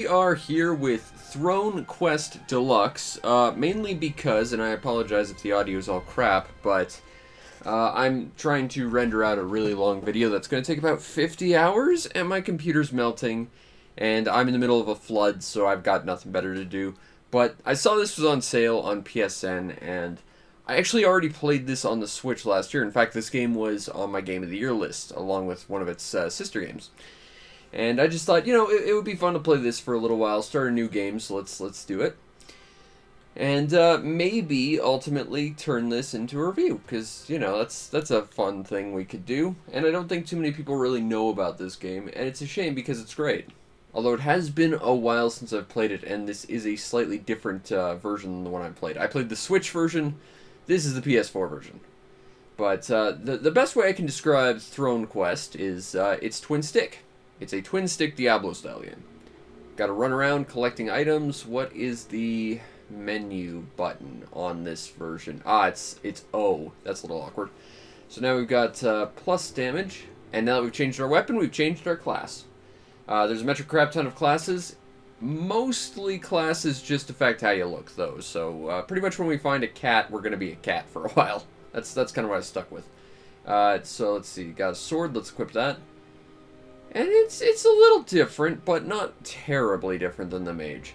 We are here with Throne Quest Deluxe, mainly because, and I apologize if the audio is all crap, but I'm trying to render out a really long video that's going to take about 50 hours, and my computer's melting, and I'm in the middle of a flood, so I've got nothing better to do. But I saw this was on sale on PSN, and I actually already played this on the Switch last year. In fact, this game was on my Game of the Year list, along with one of its sister games. And I just thought, it would be fun to play this for a little while, start a new game, so let's do it. And maybe ultimately turn this into a review, because, that's a fun thing we could do. And I don't think too many people really know about this game, and it's a shame because it's great. Although it has been a while since I've played it, and this is a slightly different version than the one I played. I played the Switch version, this is the PS4 version. But the best way I can describe Throne Quest is it's twin stick. It's a twin-stick Diablo-style game. Gotta run around collecting items. What is the menu button on this version? It's O. That's a little awkward. So now we've got plus damage, and now that we've changed our weapon, we've changed our class. There's a metric crap ton of classes. Mostly classes just affect how you look, though. So pretty much when we find a cat, we're gonna be a cat for a while. That's kind of what I stuck with. So let's see. Got a sword. Let's equip that. And it's a little different, but not terribly different than the mage.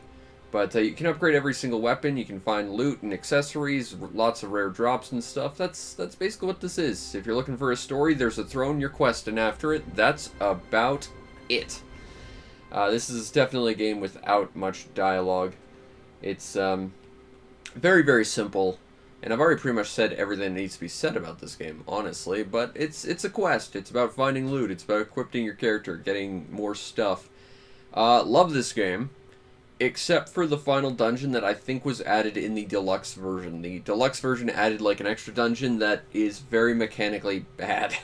But you can upgrade every single weapon, you can find loot and accessories, lots of rare drops and stuff. That's basically what this is. If you're looking for a story, there's a throne you're questing after it. That's about it. This is definitely a game without much dialogue. It's very, very simple. And I've already pretty much said everything that needs to be said about this game, honestly, but it's a quest. It's about finding loot. It's about equipping your character, getting more stuff. Love this game, except for the final dungeon that I think was added in the Deluxe version. The Deluxe version added like an extra dungeon that is very mechanically bad.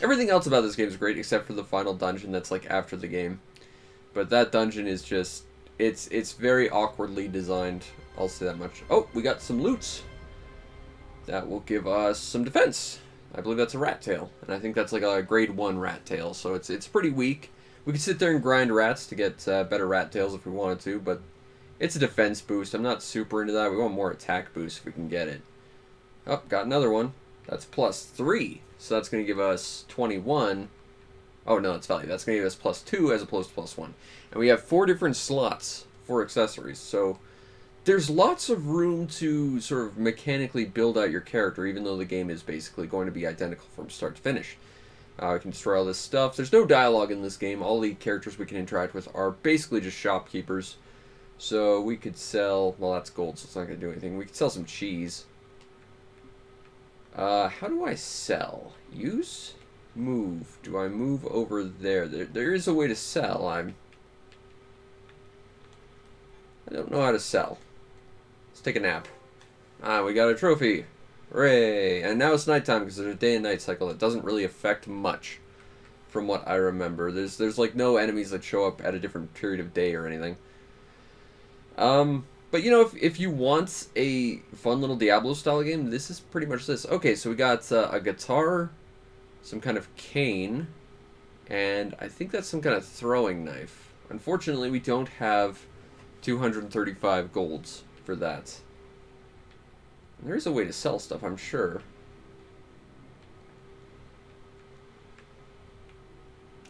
Everything else about this game is great, except for the final dungeon that's like after the game. But that dungeon is just, it's very awkwardly designed. I'll say that much. Oh, we got some loots. That will give us some defense. I believe that's a rat tail, and I think that's like a grade 1 rat tail, so it's pretty weak. We could sit there and grind rats to get better rat tails if we wanted to, but it's a defense boost. I'm not super into that. We want more attack boost if we can get it. Oh, got another one. That's plus 3, so that's going to give us 21. Oh, no, that's value. That's going to give us plus 2 as opposed to plus 1. And we have 4 different slots for accessories, so there's lots of room to sort of mechanically build out your character, even though the game is basically going to be identical from start to finish. We can destroy all this stuff. There's no dialogue in this game. All the characters we can interact with are basically just shopkeepers. So we could sell, well, that's gold, so it's not going to do anything. We could sell some cheese. How do I sell? Use? Move. Do I move over there? There is a way to sell. I don't know how to sell. Let's take a nap. We got a trophy. Hooray! And now it's nighttime because there's a day and night cycle that doesn't really affect much from what I remember. There's like no enemies that show up at a different period of day or anything. But if you want a fun little Diablo style game, this is pretty much this. Okay, so we got a guitar, some kind of cane, and I think that's some kind of throwing knife. Unfortunately, we don't have 235 golds for that. And there's a way to sell stuff, I'm sure.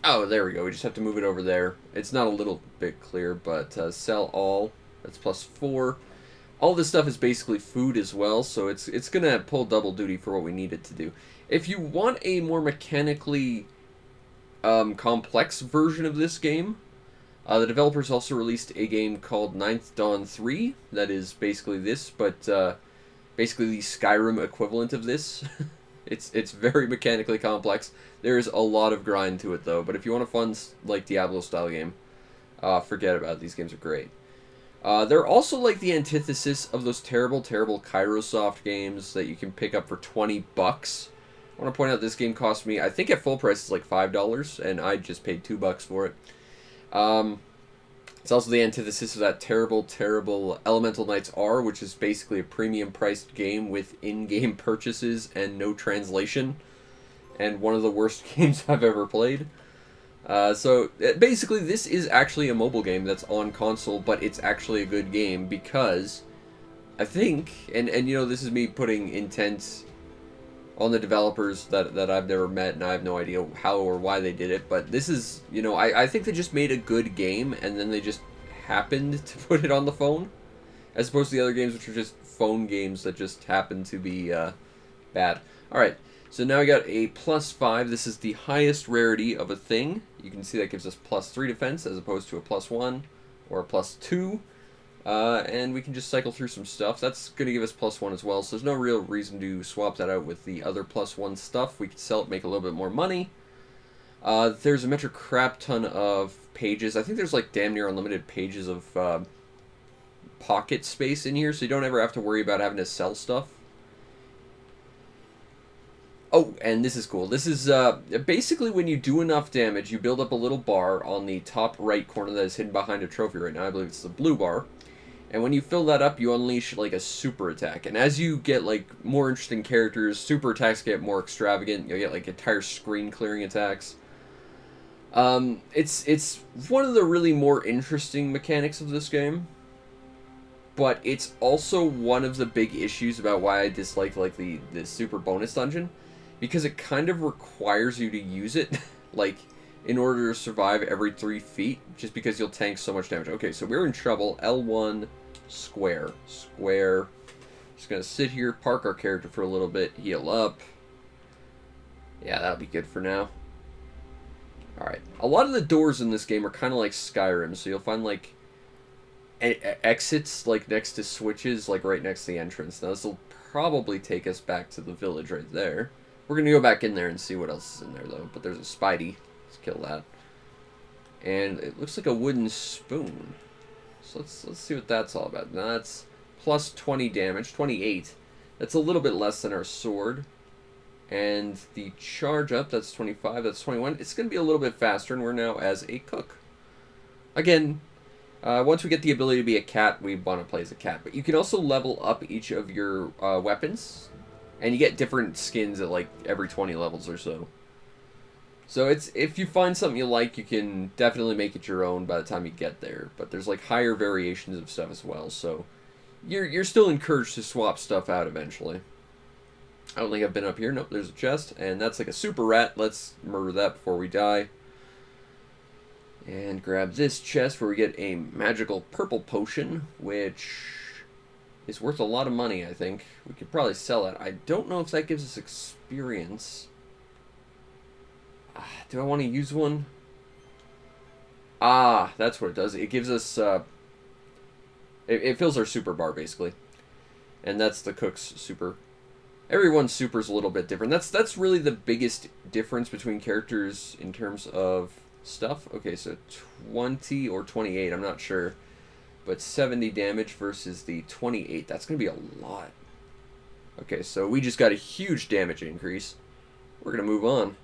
Oh, there we go. We just have to move it over there. It's not a little bit clear, but sell all. That's plus 4. All this stuff is basically food as well, so it's going to pull double duty for what we need it to do. If you want a more mechanically complex version of this game, the developers also released a game called Ninth Dawn 3 that is basically this, but basically the Skyrim equivalent of this. It's very mechanically complex. There is a lot of grind to it, though, but if you want a fun, like, Diablo-style game, forget about it. These games are great. They're also like the antithesis of those terrible, terrible Kairosoft games that you can pick up for 20 bucks. I want to point out this game cost me, I think at full price, it's like $5, and I just paid $2 for it. It's also the antithesis of that terrible, terrible Elemental Knights R, which is basically a premium-priced game with in-game purchases and no translation, and one of the worst games I've ever played. Basically, this is actually a mobile game that's on console, but it's actually a good game because I think, and you know, this is me putting intent on the developers that I've never met, and I have no idea how or why they did it, but this is, you know, I think they just made a good game, and then they just happened to put it on the phone, as opposed to the other games, which are just phone games that just happen to be bad. Alright, so now we got a +5. This is the highest rarity of a thing. You can see that gives us +3 defense, as opposed to a +1 or a +2. And we can just cycle through some stuff. That's going to give us +1 as well, so there's no real reason to swap that out with the other +1 stuff. We can sell it, make a little bit more money. There's a metric crap ton of pages. I think there's like damn near unlimited pages of pocket space in here, so you don't ever have to worry about having to sell stuff. Oh, and this is cool. This is basically when you do enough damage, you build up a little bar on the top right corner that is hidden behind a trophy right now. I believe it's the blue bar. And when you fill that up, you unleash like a super attack. And as you get like more interesting characters, super attacks get more extravagant. You'll get like entire screen clearing attacks. It's one of the really more interesting mechanics of this game. But it's also one of the big issues about why I dislike like the super bonus dungeon. Because it kind of requires you to use it, like, in order to survive every 3 feet, just because you'll tank so much damage. Okay, so we're in trouble. L1, square. Square. Just gonna sit here, park our character for a little bit, heal up. Yeah, that'll be good for now. Alright. A lot of the doors in this game are kind of like Skyrim, so you'll find, like, exits, like, next to switches, like, right next to the entrance. Now, this will probably take us back to the village right there. We're going to go back in there and see what else is in there, though. But there's a Spidey. Let's kill that. And it looks like a wooden spoon. So let's see what that's all about. Now that's plus 20 damage, 28. That's a little bit less than our sword. And the charge up, that's 25, that's 21. It's going to be a little bit faster, and we're now as a cook. Again, once we get the ability to be a cat, we want to play as a cat. But you can also level up each of your weapons. And you get different skins at like every 20 levels or so. So it's, if you find something you like, you can definitely make it your own by the time you get there. But there's like higher variations of stuff as well. So you're still encouraged to swap stuff out eventually. I don't think I've been up here. Nope, there's a chest. And that's like a super rat. Let's murder that before we die. And grab this chest where we get a magical purple potion, which is worth a lot of money, I think. We could probably sell it. I don't know if that gives us experience. Do I want to use one? Ah, that's what it does. It gives us... it fills our super bar, basically. And that's the cook's super. Everyone's super is a little bit different. That's really the biggest difference between characters in terms of stuff. Okay, so 20 or 28, I'm not sure. But 70 damage versus the 28. That's going to be a lot. Okay, so we just got a huge damage increase. We're going to move on.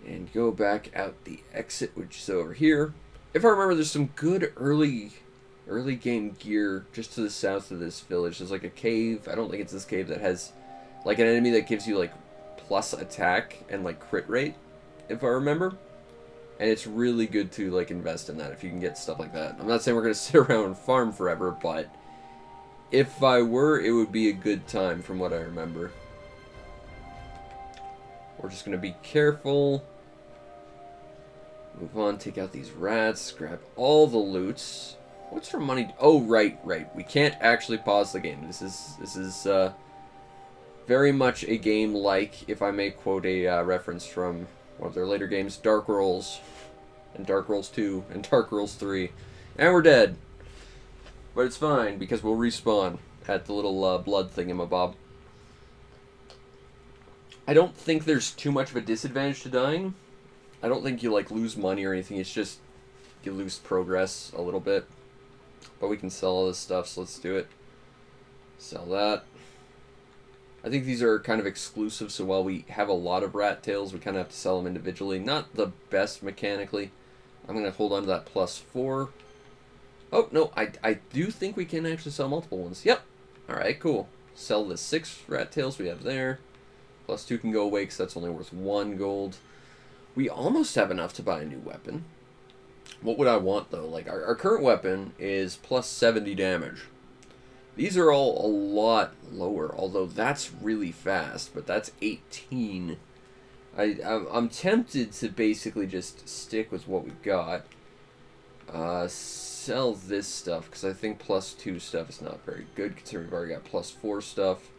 And go back out the exit, which is over here. If I remember, there's some good early game gear just to the south of this village. There's like a cave. I don't think it's this cave that has like an enemy that gives you like plus attack and like crit rate, if I remember. And it's really good to, like, invest in that if you can get stuff like that. I'm not saying we're going to sit around and farm forever, but if I were, it would be a good time from what I remember. We're just going to be careful. Move on, take out these rats, grab all the loots. What's for money? Oh, right. We can't actually pause the game. This is very much a game like, if I may quote a reference from one of their later games, Dark Rolls, and Dark Rolls 2, and Dark Rolls 3. And we're dead. But it's fine, because we'll respawn at the little blood thingamabob. I don't think there's too much of a disadvantage to dying. I don't think you, like, lose money or anything. It's just you lose progress a little bit. But we can sell all this stuff, so let's do it. Sell that. I think these are kind of exclusive, so while we have a lot of rat tails, we kind of have to sell them individually. Not the best mechanically. I'm going to hold on to that +4. Oh, no, I do think we can actually sell multiple ones. Yep. Alright, cool. Sell the 6 rat tails we have there. +2 can go away because that's only worth 1 gold. We almost have enough to buy a new weapon. What would I want, though? Like, our current weapon is plus 70 damage. These are all a lot lower, although that's really fast, but that's 18. I'm tempted to basically just stick with what we've got. Sell this stuff, because I think plus 2 stuff is not very good, considering we've already got plus 4 stuff.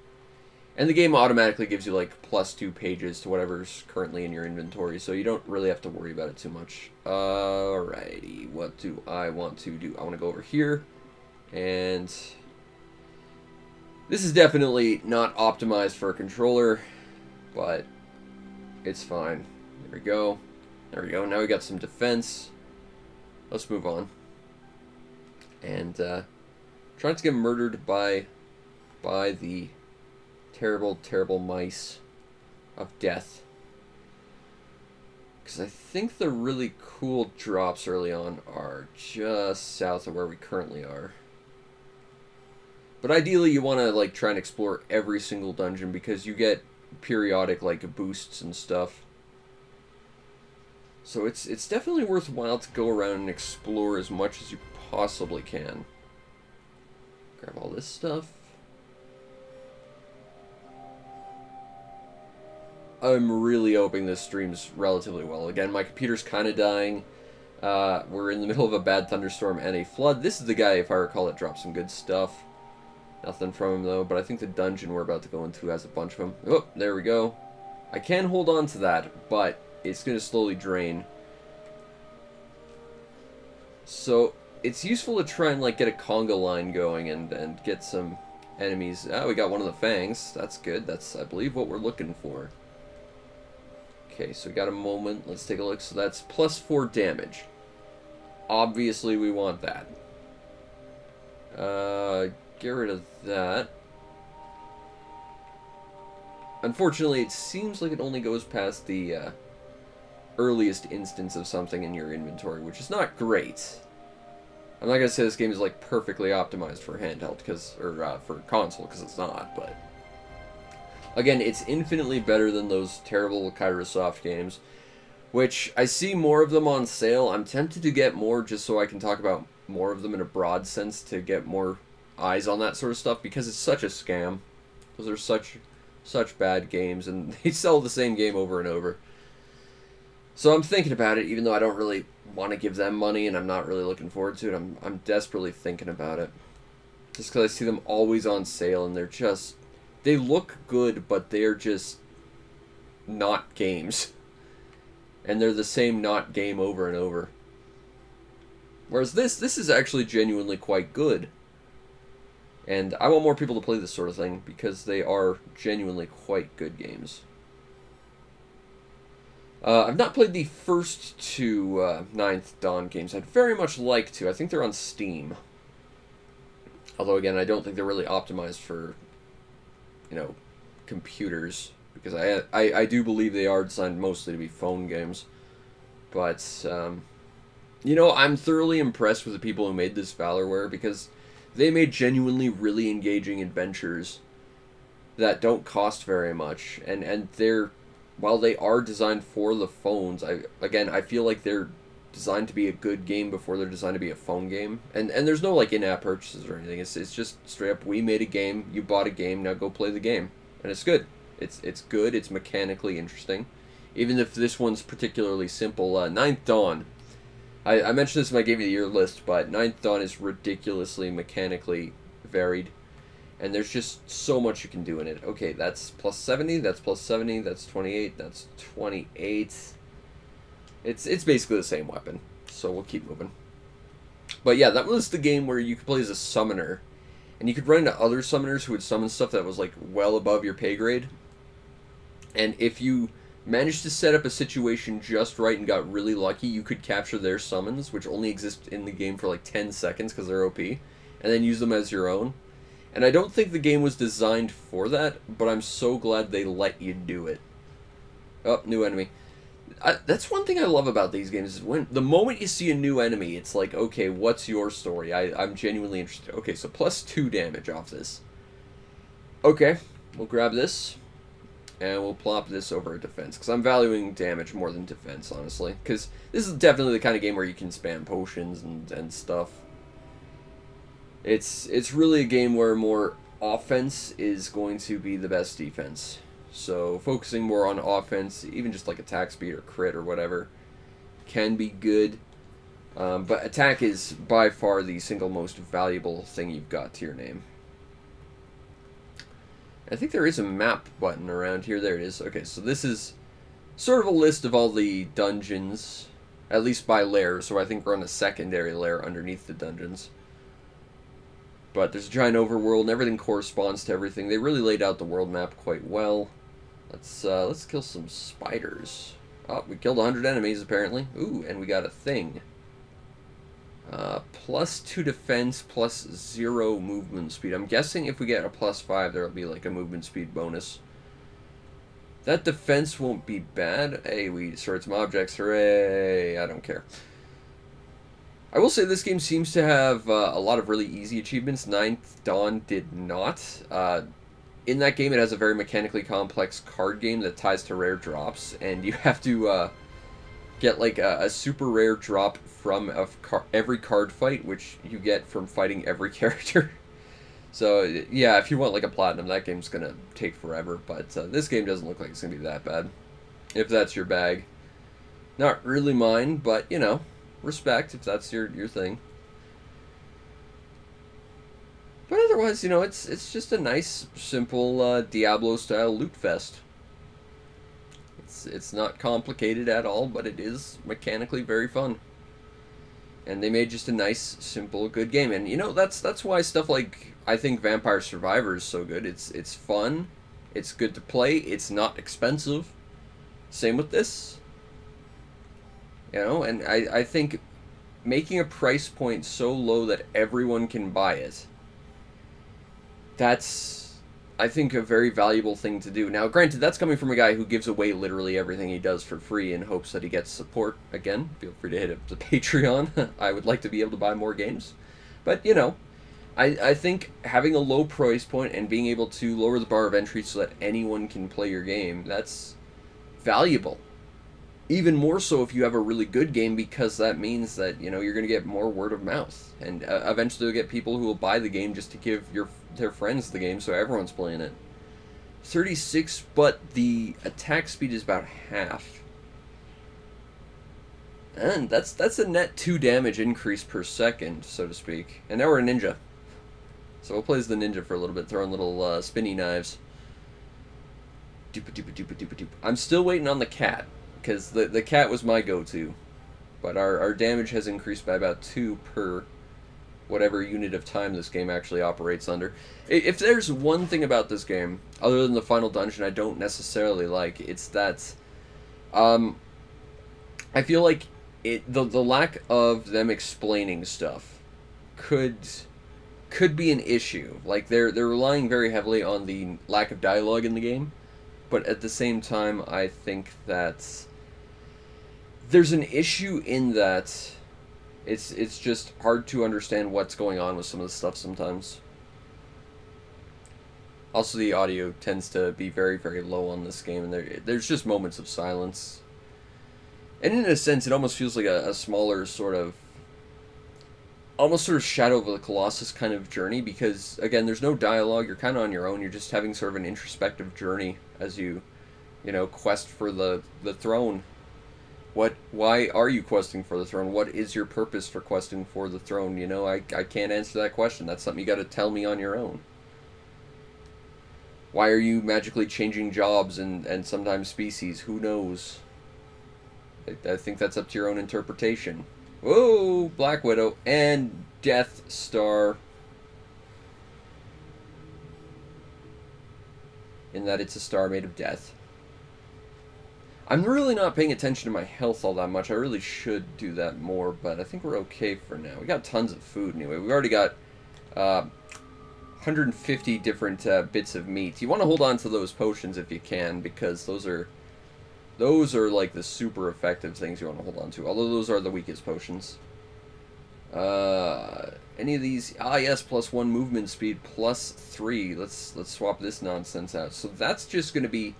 And the game automatically gives you, like, plus 2 pages to whatever's currently in your inventory, so you don't really have to worry about it too much. Alrighty, what do I want to do? I want to go over here, and this is definitely not optimized for a controller, but it's fine. There we go. There we go. Now we got some defense. Let's move on. And try not to get murdered by the terrible, terrible mice of death. Because I think the really cool drops early on are just south of where we currently are. But ideally you want to like try and explore every single dungeon because you get periodic like boosts and stuff. So it's definitely worthwhile to go around and explore as much as you possibly can. Grab all this stuff. I'm really hoping this streams relatively well. Again, my computer's kind of dying. We're in the middle of a bad thunderstorm and a flood. This is the guy, if I recall, that dropped some good stuff. Nothing from him, though, but I think the dungeon we're about to go into has a bunch of them. Oh, there we go. I can hold on to that, but it's going to slowly drain. So, it's useful to try and, like, get a conga line going and get some enemies. Ah, we got one of the fangs. That's good. That's, I believe, what we're looking for. Okay, so we got a moment. Let's take a look. So that's plus 4 damage. Obviously, we want that. Get rid of that. Unfortunately, it seems like it only goes past the earliest instance of something in your inventory, which is not great. I'm not gonna say this game is like perfectly optimized for handheld, or for console, because it's not. But again, it's infinitely better than those terrible Kairosoft games, which I see more of them on sale. I'm tempted to get more just so I can talk about more of them in a broad sense to get more eyes on that sort of stuff, because it's such a scam. Those are such bad games, and they sell the same game over and over. So I'm thinking about it, even though I don't really want to give them money, and I'm not really looking forward to it. I'm desperately thinking about it, just because I see them always on sale, and they're just, they look good, but they're just not games, and they're the same not game over and over. Whereas this is actually genuinely quite good. And I want more people to play this sort of thing, because they are genuinely quite good games. I've not played the first two Ninth Dawn games. I'd very much like to. I think they're on Steam. Although, again, I don't think they're really optimized for, you know, computers. Because I do believe they are designed mostly to be phone games. But, you know, I'm thoroughly impressed with the people who made this Valorware, because they made genuinely really engaging adventures that don't cost very much, and they're, while they are designed for the phones, I feel like they're designed to be a good game before they're designed to be a phone game, and there's no like in-app purchases or anything. It's just straight up, we made a game, you bought a game, now go play the game, and it's good. It's good. It's mechanically interesting, even if this one's particularly simple. Ninth Dawn. I mentioned this in my Game of the Year list, but Ninth Dawn is ridiculously mechanically varied, and there's just so much you can do in it. Okay, that's plus 70, that's plus 70, that's 28, that's 28. It's basically the same weapon, so we'll keep moving. But yeah, that was the game where you could play as a summoner, and you could run into other summoners who would summon stuff that was like well above your pay grade, and if you managed to set up a situation just right and got really lucky, you could capture their summons, which only exist in the game for like 10 seconds because they're OP, and then use them as your own. And I don't think the game was designed for that, but I'm so glad they let you do it. Oh, new enemy. That's one thing I love about these games, is when the moment you see a new enemy, it's like, okay, what's your story? I'm genuinely interested. Okay, so plus 2 damage off this. Okay, we'll grab this. And we'll plop this over a defense, because I'm valuing damage more than defense, honestly. Because this is definitely the kind of game where you can spam potions and stuff. It's really a game where more offense is going to be the best defense. So focusing more on offense, even just like attack speed or crit or whatever, can be good. But attack is by far the single most valuable thing you've got to your name. I think there is a map button around here. There it is. Okay, so this is sort of a list of all the dungeons, at least by layer. So I think we're on a secondary layer underneath the dungeons. But there's a giant overworld, and everything corresponds to everything. They really laid out the world map quite well. Let's kill some spiders. Oh, we killed 100 enemies apparently. Ooh, and we got a thing. +2 defense, +0 movement speed. I'm guessing if we get a +5, there'll be like a movement speed bonus. That defense won't be bad. Hey, we destroyed some objects. Hooray! I don't care. I will say this game seems to have a lot of really easy achievements. Ninth Dawn did not. In that game, it has a very mechanically complex card game that ties to rare drops, and you have to get like a super rare drop from every card fight, which you get from fighting every character. So yeah, if you want like a platinum, that game's gonna take forever, but this game doesn't look like it's gonna be that bad, if that's your bag. Not really mine, but you know, respect if that's your thing. But otherwise, you know, it's just a nice, simple Diablo-style loot fest. It's not complicated at all, but it is mechanically very fun. And they made just a nice, simple, good game. And you know, that's why stuff like I think Vampire Survivor is so good. It's fun, it's good to play, it's not expensive. Same with this. You know, and I think making a price point so low that everyone can buy it, that's, I think, a very valuable thing to do. Now, granted, that's coming from a guy who gives away literally everything he does for free in hopes that he gets support. Again, feel free to hit up the Patreon. I would like to be able to buy more games. But, you know, I think having a low price point and being able to lower the bar of entry so that anyone can play your game, that's valuable. Even more so if you have a really good game, because that means that, you know, you're going to get more word of mouth. And eventually you'll get people who will buy the game just to give their friends the game so everyone's playing it. 36, but the attack speed is about half. And that's a net 2 damage increase per second, so to speak. And now we're a ninja. So we'll play as the ninja for a little bit, throwing little spinny knives. Doop-a-doop-a-doop-a-doop-a-doop. I'm still waiting on the cat, because the cat was my go-to. But our damage has increased by about 2 per whatever unit of time this game actually operates under. If there's one thing about this game, other than the final dungeon I don't necessarily like, it's that I feel like the lack of them explaining stuff could be an issue. Like they're relying very heavily on the lack of dialogue in the game, but at the same time I think that there's an issue in that it's just hard to understand what's going on with some of the stuff sometimes. Also, the audio tends to be very, very low on this game, and there's just moments of silence. And in a sense, it almost feels like a smaller almost sort of Shadow of the Colossus kind of journey, because, again, there's no dialogue, you're kind of on your own, you're just having sort of an introspective journey as you know, quest for the throne. Why are you questing for the throne? What is your purpose for questing for the throne? You know, I can't answer that question. That's something you got to tell me on your own. Why are you magically changing jobs and sometimes species? Who knows? I think that's up to your own interpretation. Whoa, Black Widow and Death Star. In that it's a star made of death. I'm really not paying attention to my health all that much. I really should do that more, but I think we're okay for now. We got tons of food anyway. We've already got 150 different bits of meat. You want to hold on to those potions if you can, because those are like the super effective things you want to hold on to. Although those are the weakest potions. Any of these? Ah, yes, +1 movement speed, +3. Let's swap this nonsense out. So that's just going to be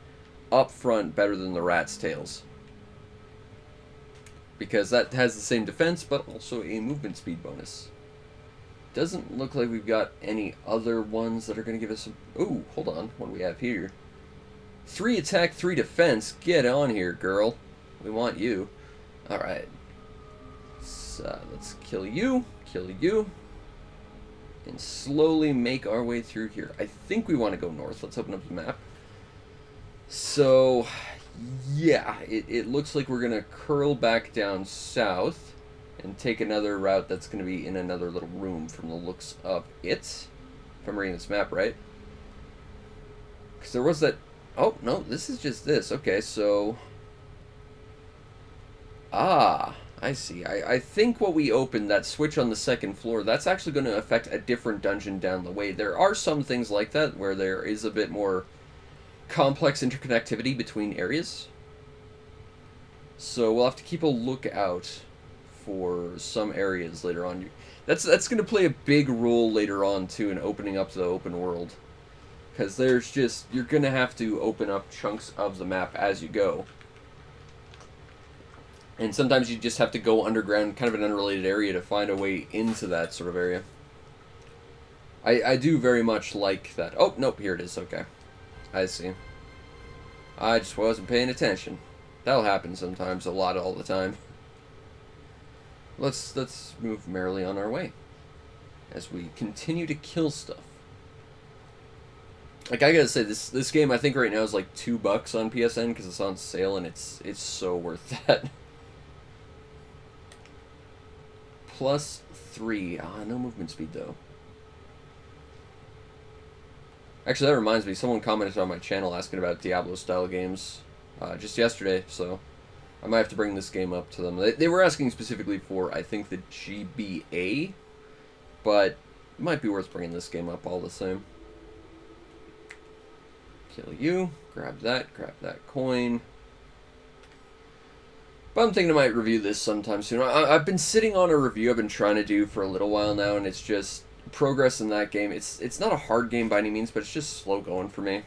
up front better than the rat's tails. Because that has the same defense, but also a movement speed bonus. Doesn't look like we've got any other ones that are going to give us a... Ooh, hold on. What do we have here? 3 attack, 3 defense. Get on here, girl. We want you. Alright. So, let's kill you. Kill you. And slowly make our way through here. I think we want to go north. Let's open up the map. So, yeah. It looks like we're going to curl back down south. And take another route that's going to be in another little room from the looks of it. If I'm reading this map right. Because there was that... Oh, no, this is just this. Okay, so... Ah, I see. I think what we opened, that switch on the second floor, that's actually going to affect a different dungeon down the way. There are some things like that where there is a bit more complex interconnectivity between areas. So we'll have to keep a lookout for some areas later on. That's going to play a big role later on, too, in opening up the open world. Because there's just... You're going to have to open up chunks of the map as you go. And sometimes you just have to go underground, kind of an unrelated area, to find a way into that sort of area. I do very much like that. Oh, nope, here it is. Okay. I see. I just wasn't paying attention. That'll happen sometimes, a lot, all the time. Let's move merrily on our way as we continue to kill stuff. Like, I gotta say, this game I think right now is like $2 on PSN because it's on sale, and it's so worth that. +3. Ah, no movement speed though. Actually, that reminds me, someone commented on my channel asking about Diablo style games just yesterday, so I might have to bring this game up to them. They were asking specifically for, I think, the GBA, but it might be worth bringing this game up all the same. Kill you. Grab that coin. But I'm thinking I might review this sometime soon. I've been sitting on a review I've been trying to do for a little while now, and it's just progress in that game. It's not a hard game by any means, but it's just slow going for me.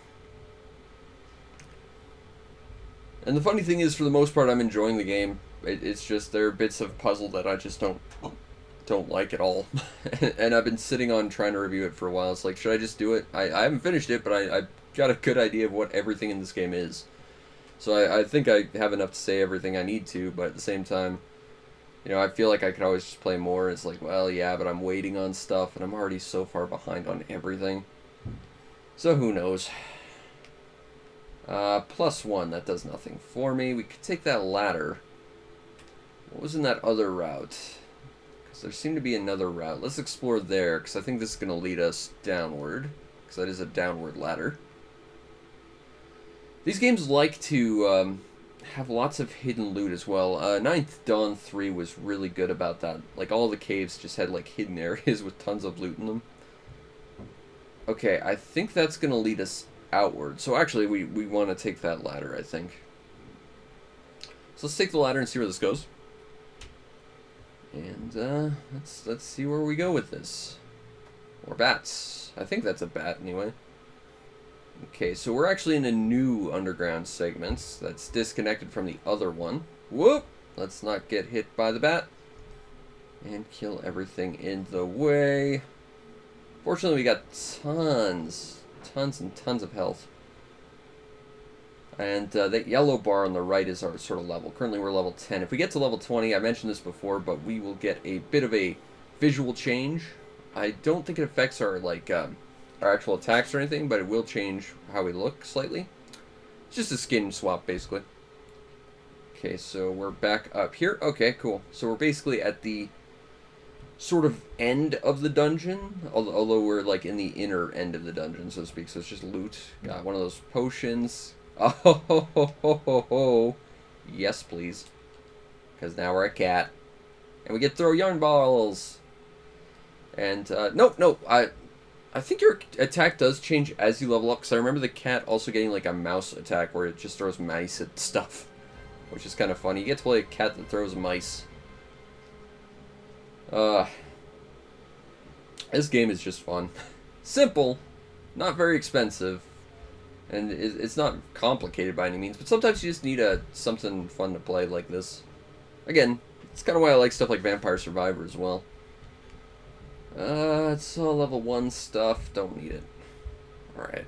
And the funny thing is, for the most part, I'm enjoying the game. It's just there are bits of puzzle that I just don't like at all. And I've been sitting on trying to review it for a while. It's like, should I just do it? I haven't finished it, but I got a good idea of what everything in this game is. So I think I have enough to say everything I need to, but at the same time, you know, I feel like I could always just play more. It's like, well, yeah, but I'm waiting on stuff, and I'm already so far behind on everything. So who knows? +1, that does nothing for me. We could take that ladder. What was in that other route? Because there seemed to be another route. Let's explore there, because I think this is going to lead us downward. Because that is a downward ladder. These games like to have lots of hidden loot as well. Ninth Dawn 3 was really good about that. Like, all the caves just had, like, hidden areas with tons of loot in them. Okay, I think that's going to lead us outward. So actually, we want to take that ladder, I think. So let's take the ladder and see where this goes. And let's see where we go with this. Or bats. I think that's a bat anyway. Okay, so we're actually in a new underground segment that's disconnected from the other one. Whoop! Let's not get hit by the bat. And kill everything in the way. Fortunately, we got tons and tons of health. And that yellow bar on the right is our sort of level. Currently we're level 10. If we get to level 20, I mentioned this before, but we will get a bit of a visual change. I don't think it affects our, like, our actual attacks or anything, but it will change how we look slightly. It's just a skin swap, basically. Okay, so we're back up here. Okay, cool. So we're basically at the sort of end of the dungeon, although we're, like, in the inner end of the dungeon, so to speak. So it's just loot. Got one of those potions. Oh, ho, ho, ho, ho, ho. Yes, please. Because now we're a cat. And we get to throw yarn balls. And, no, I think your attack does change as you level up, because I remember the cat also getting, like, a mouse attack where it just throws mice at stuff, which is kind of funny. You get to play a cat that throws mice. This game is just fun. Simple, not very expensive, And it's not complicated by any means, but sometimes you just need something fun to play like this. Again, it's kind of why I like stuff like Vampire Survivor as well. It's all level 1 stuff. Don't need it. Alright.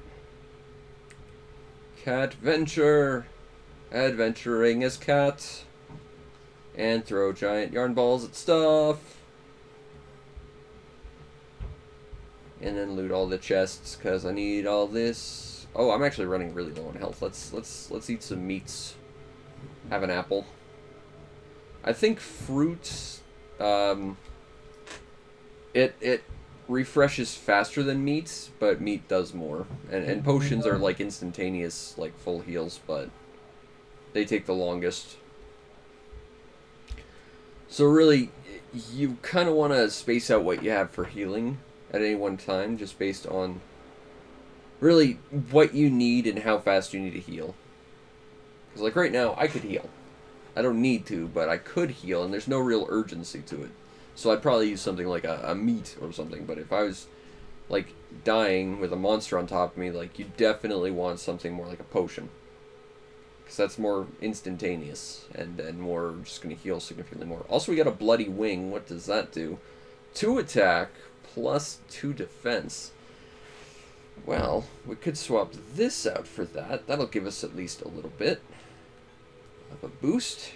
Cat venture. Adventuring as cat. And throw giant yarn balls at stuff. And then loot all the chests, because I need all this. Oh, I'm actually running really low on health. Let's eat some meats. Have an apple. I think fruit, it refreshes faster than meat, but meat does more. And potions are like instantaneous, like full heals, but they take the longest. So really, you kind of want to space out what you have for healing at any one time, just based on really what you need and how fast you need to heal. Because like right now, I could heal. I don't need to, but I could heal, and there's no real urgency to it. So I'd probably use something like a meat or something, but if I was like dying with a monster on top of me, like you definitely want something more like a potion. Because that's more instantaneous, and more just going to heal significantly more. Also, we got a bloody wing. What does that do? 2 attack, plus 2 defense. Well, we could swap this out for that. That'll give us at least a little bit of a boost.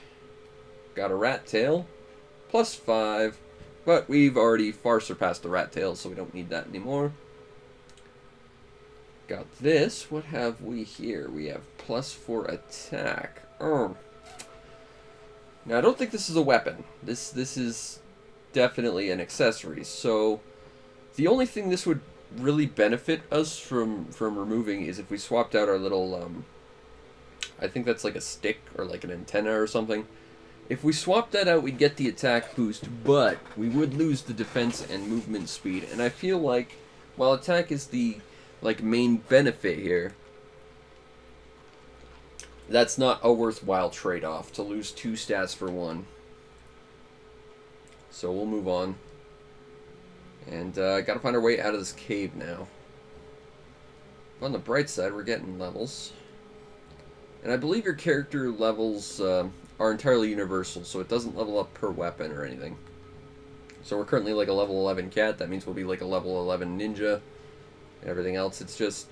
Got a rat tail, plus 5. But we've already far surpassed the rat tail, so we don't need that anymore. Got this. What have we here? We have plus 4 attack. Now, I don't think this is a weapon. This is definitely an accessory. So, the only thing this would really benefit us from removing is if we swapped out our little, I think that's like a stick or like an antenna or something. If we swapped that out, we'd get the attack boost, but we would lose the defense and movement speed. And I feel like, while attack is the like main benefit here, that's not a worthwhile trade-off to lose 2 stats for 1. So we'll move on. And gotta find our way out of this cave now. On the bright side, we're getting levels. And I believe your character levels are entirely universal, so it doesn't level up per weapon or anything. So we're currently like a level 11 cat. That means we'll be like a level 11 ninja. And everything else, it's just,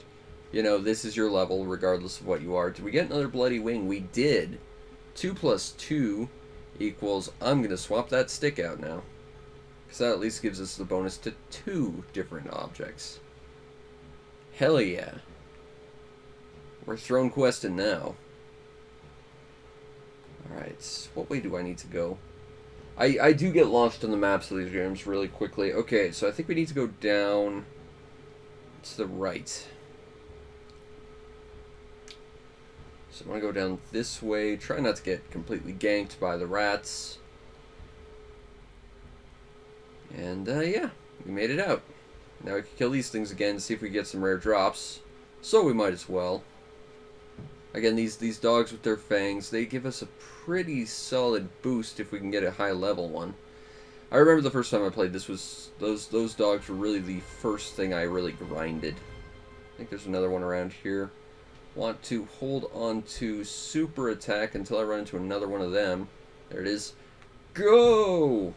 you know, this is your level regardless of what you are. Did we get another bloody wing? We did. 2 plus 2 equals, I'm going to swap that stick out now. Because that at least gives us the bonus to 2 different objects. Hell yeah. We're throne questing now. Alright, what way do I need to go? I do get lost on the maps of these games really quickly. Okay, so I think we need to go down to the right. So I want to go down this way. Try not to get completely ganked by the rats. And, yeah, we made it out. Now we can kill these things again, see if we get some rare drops. So we might as well. Again, these dogs with their fangs, they give us a pretty solid boost if we can get a high level one. I remember the first time I played this was, those dogs were really the first thing I really grinded. I think there's another one around here. Want to hold on to super attack until I run into another one of them. There it is. Go!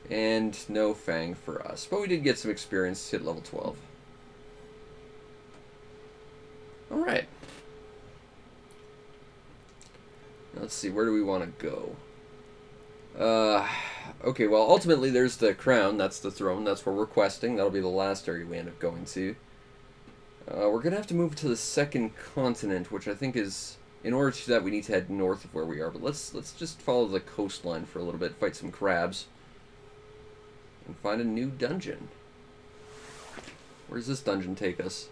And no fang for us. But we did get some experience, hit level 12. Alright. Let's see, where do we want to go? Okay, well, ultimately there's the crown. That's the throne. That's where we're questing. That'll be the last area we end up going to. We're going to have to move to the second continent, which I think is... In order to do that, we need to head north of where we are. But let's just follow the coastline for a little bit, fight some crabs, and find a new dungeon. Where does this dungeon take us?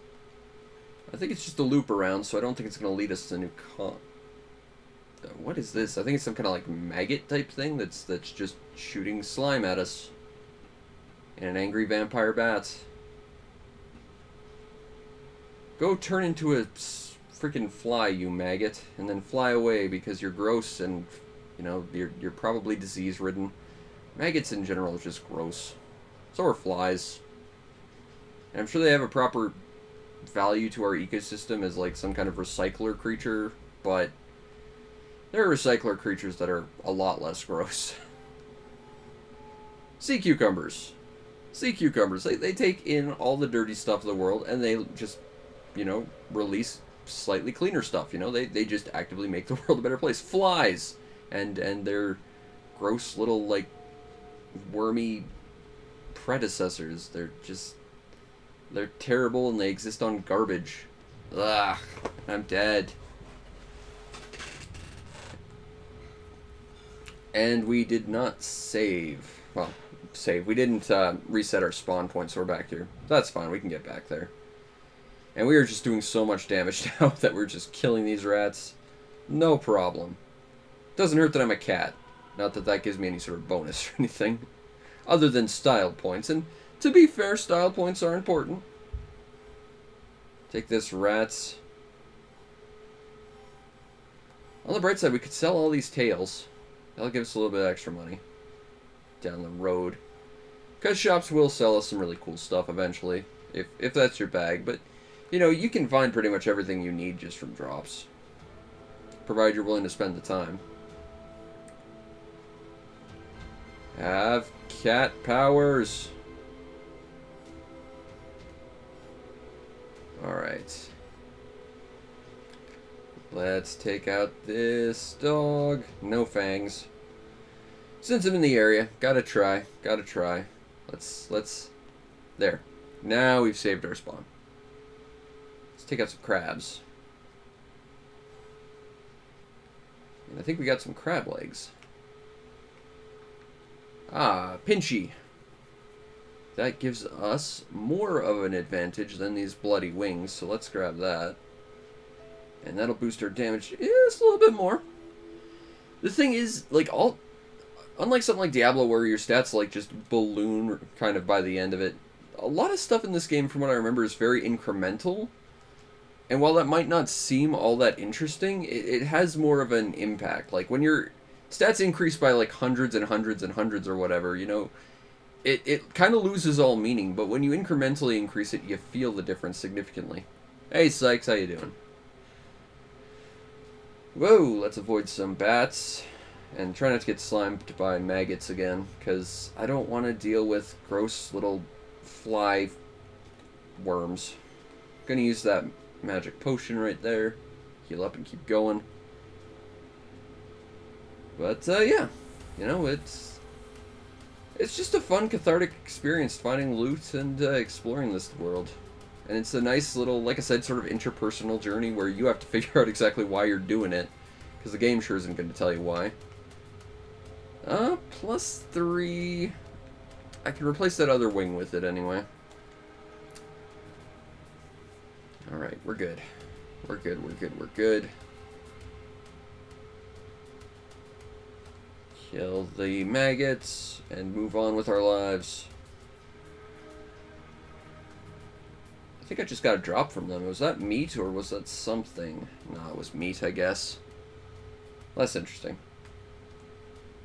I think it's just a loop around, so I don't think it's going to lead us to a new what is this? I think it's some kind of like maggot type thing that's just shooting slime at us. And an angry vampire bat. Go turn into a freaking fly, you maggot, and then fly away because you're gross and, you know, you're probably disease-ridden. Maggots in general are just gross. So are flies. And I'm sure they have a proper value to our ecosystem as like some kind of recycler creature, but there are recycler creatures that are a lot less gross. Sea cucumbers. Sea cucumbers. They take in all the dirty stuff of the world and they just, you know, release slightly cleaner stuff. You know, they just actively make the world a better place. Flies. And their gross little, like, wormy predecessors. They're terrible and they exist on garbage. Ugh. I'm dead. And we did not save. Well, save. We didn't reset our spawn point, so we're back here. That's fine. We can get back there. And we are just doing so much damage now that we're just killing these rats. No problem. Doesn't hurt that I'm a cat. Not that that gives me any sort of bonus or anything. Other than style points. And to be fair, style points are important. Take this, rats. On the bright side, we could sell all these tails. That'll give us a little bit of extra money down the road. Because shops will sell us some really cool stuff eventually, if that's your bag. But, you know, you can find pretty much everything you need just from drops. Provided you're willing to spend the time. Have cat powers. Alright. Let's take out this dog. No fangs. Since I'm in the area, gotta try. Let's... There. Now we've saved our spawn. Let's take out some crabs. And I think we got some crab legs. Ah, pinchy. That gives us more of an advantage than these bloody wings, so let's grab that. And that'll boost our damage just a little bit more. The thing is, like, unlike something like Diablo where your stats, like, just balloon kind of by the end of it, a lot of stuff in this game, from what I remember, is very incremental. And while that might not seem all that interesting, it has more of an impact. Like, when your stats increase by, like, hundreds and hundreds and hundreds or whatever, you know, it kind of loses all meaning. But when you incrementally increase it, you feel the difference significantly. Hey, Sykes, how you doing? Whoa, let's avoid some bats. And try not to get slimed by maggots again, because I don't want to deal with gross little fly worms. Gonna use that magic potion right there. Heal up and keep going. But, yeah. You know, it's just a fun, cathartic experience, finding loot and exploring this world. And it's a nice little, like I said, sort of interpersonal journey where you have to figure out exactly why you're doing it. Because the game sure isn't going to tell you why. +3. I can replace that other wing with it anyway. Alright, we're good. We're good. Kill the maggots and move on with our lives. I think I just got a drop from them. Was that meat or was that something? No, it was meat, I guess. Less interesting.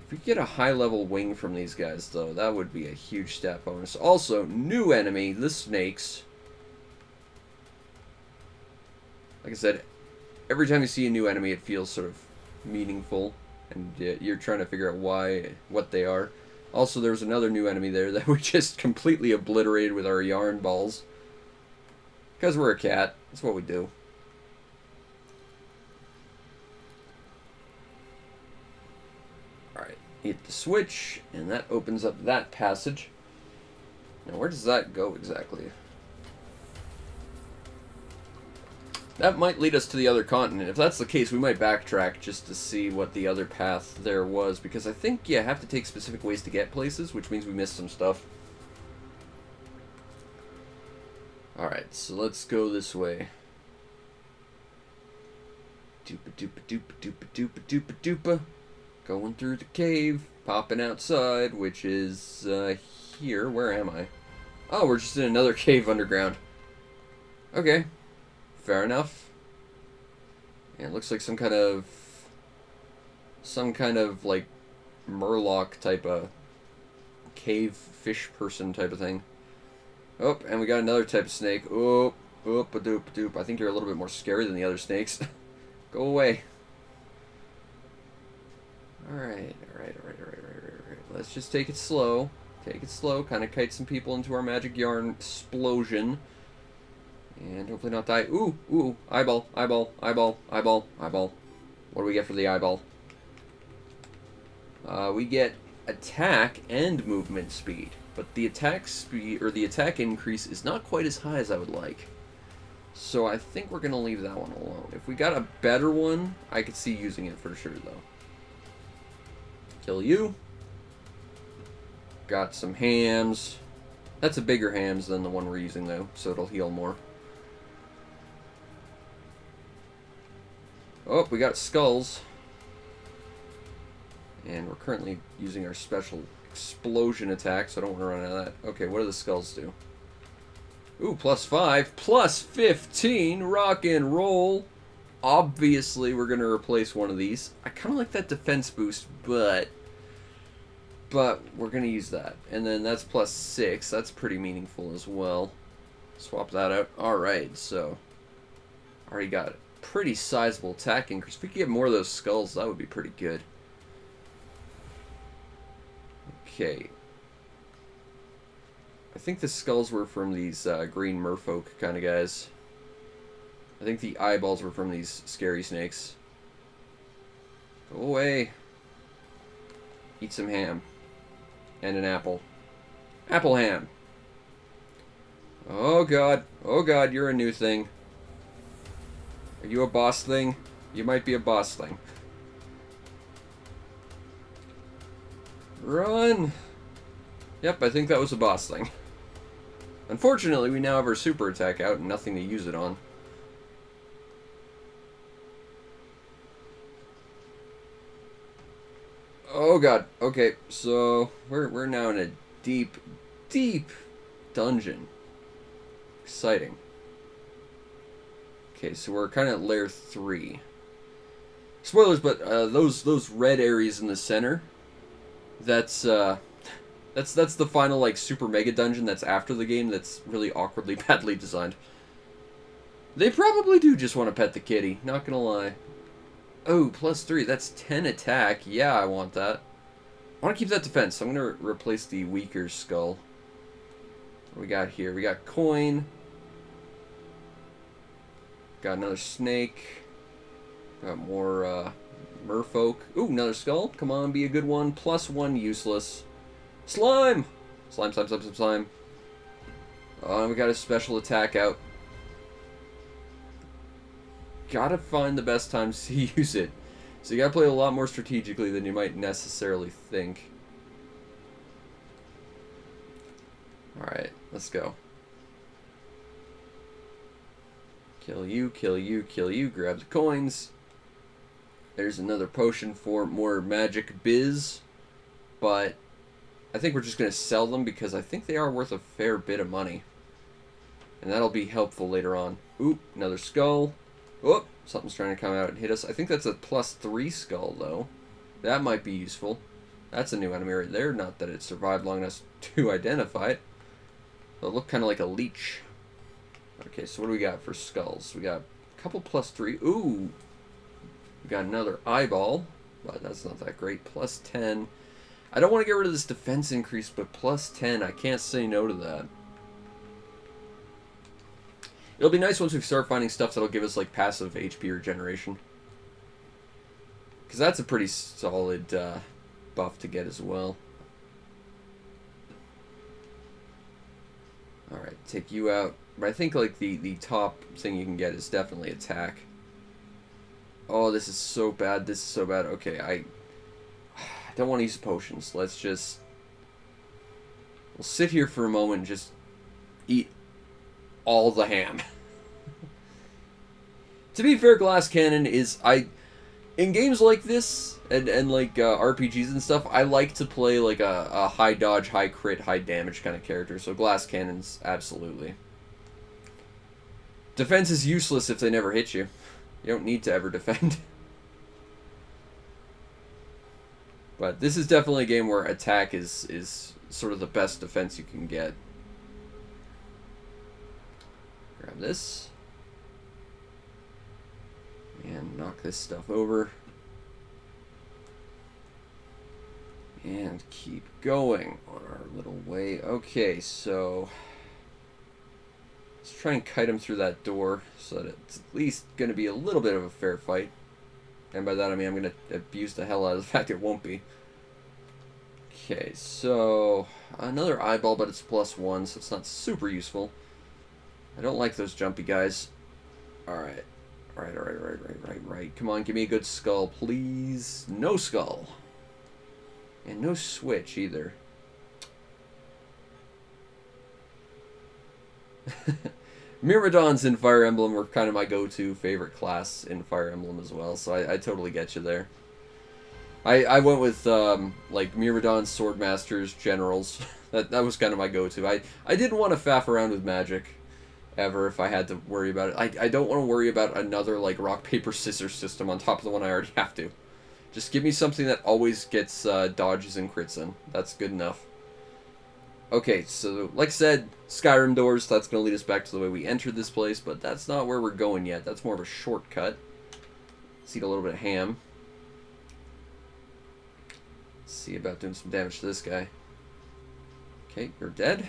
If we get a high-level wing from these guys, though, that would be a huge stat bonus. Also, new enemy, the snakes. Like I said, every time you see a new enemy, it feels sort of meaningful, and you're trying to figure out what they are. Also, there's another new enemy there that we just completely obliterated with our yarn balls. Because we're a cat. That's what we do. Alright, hit the switch, and that opens up that passage. Now, where does that go exactly? That might lead us to the other continent. If that's the case, we might backtrack just to see what the other path there was, because I think you have to take specific ways to get places, which means we missed some stuff. Alright, so let's go this way. Doopa doopa doopa doopa doopa doopa doopa. Going through the cave, popping outside, which is here. Where am I? Oh, we're just in another cave underground. Okay. Fair enough. Yeah, it looks like some kind of like Murloc type of cave fish person type of thing. Oh, and we got another type of snake. Oh, Oop-a-doop-a-doop. I think you're a little bit more scary than the other snakes. Go away. Alright. Let's just take it slow. Take it slow. Kind of kite some people into our magic yarn explosion. And hopefully not die. Ooh. Eyeball. What do we get for the eyeball? We get attack and movement speed. But the attack speed, or the attack increase, is not quite as high as I would like. So I think we're going to leave that one alone. If we got a better one, I could see using it for sure, though. Kill you. Got some hams. That's a bigger hams than the one we're using, though, so it'll heal more. Oh, we got skulls. And we're currently using our special explosion attack, so I don't want to run out of that. Okay, what do the skulls do? Ooh, +5, +15, rock and roll. Obviously, we're going to replace one of these. I kind of like that defense boost, but we're going to use that. And then that's +6. That's pretty meaningful as well. Swap that out. Alright, so already got a pretty sizable attack increase. If we could get more of those skulls, that would be pretty good. Okay. I think the skulls were from these green merfolk kind of guys. I think the eyeballs were from these scary snakes. Go away. Eat some ham. And an apple. Apple ham. Oh god. Oh god, you're a new thing. Are you a boss thing? You might be a boss thing. Run! Yep, I think that was a boss thing. Unfortunately, we now have our super attack out and nothing to use it on. Oh god. Okay, so we're now in a deep dungeon. Exciting. Okay, so we're kind of layer 3. Spoilers, but those red areas in the center, that's the final like super mega dungeon that's after the game that's really awkwardly badly designed. They probably do just want to pet the kitty, not gonna lie. Oh, +3, that's 10 attack. Yeah, I want that. I want to keep that defense, so I'm gonna replace the weaker skull. What do we got here? We got coin. Got another snake. Got more merfolk. Ooh, another skull. Come on, be a good one. +1 useless. Slime! Slime. We got a special attack out. Gotta find the best times to use it. So you gotta play a lot more strategically than you might necessarily think. Alright, let's go. Kill you. Grab the coins. There's another potion for more magic biz. But I think we're just going to sell them because I think they are worth a fair bit of money. And that'll be helpful later on. Oop, another skull. Oh, something's trying to come out and hit us. I think that's a +3 skull, though. That might be useful. That's a new enemy right there. Not that it survived long enough to identify it. It'll look kind of like a leech. Okay, so what do we got for skulls? We got a couple +3. Ooh! We got another eyeball. But that's not that great. +10. I don't want to get rid of this defense increase, but +10, I can't say no to that. It'll be nice once we start finding stuff that'll give us, like, passive HP regeneration. Because that's a pretty solid buff to get as well. Alright, take you out. But I think, like, the top thing you can get is definitely attack. Oh, this is so bad. This is so bad. Okay, I don't want to use potions. Let's just... We'll sit here for a moment and just eat all the ham. To be fair, Glass Cannon is... In games like this, and like RPGs and stuff, I like to play like a high dodge, high crit, high damage kind of character, so Glass Cannons, absolutely. Defense is useless if they never hit you. You don't need to ever defend. But this is definitely a game where attack is sort of the best defense you can get. Grab this. And knock this stuff over. And keep going on our little way. Okay, so let's try and kite him through that door so that it's at least going to be a little bit of a fair fight. And by that I mean I'm going to abuse the hell out of the fact it won't be. Okay, so another eyeball, but it's +1, so it's not super useful. I don't like those jumpy guys. Alright. Right. Come on, give me a good skull, please. No skull. And no switch, either. Myrmidons in Fire Emblem were kind of my go-to favorite class in Fire Emblem as well, so I totally get you there. I went with, like, Myrmidons, Swordmasters, Generals. that was kind of my go-to. I didn't want to faff around with magic ever if I had to worry about it. I don't want to worry about another, like, rock, paper, scissors system on top of the one I already have to. Just give me something that always gets dodges and crits in. That's good enough. Okay, so, like I said, Skyrim doors, that's going to lead us back to the way we entered this place, but that's not where we're going yet. That's more of a shortcut. Let's eat a little bit of ham. See about doing some damage to this guy. Okay, you're dead.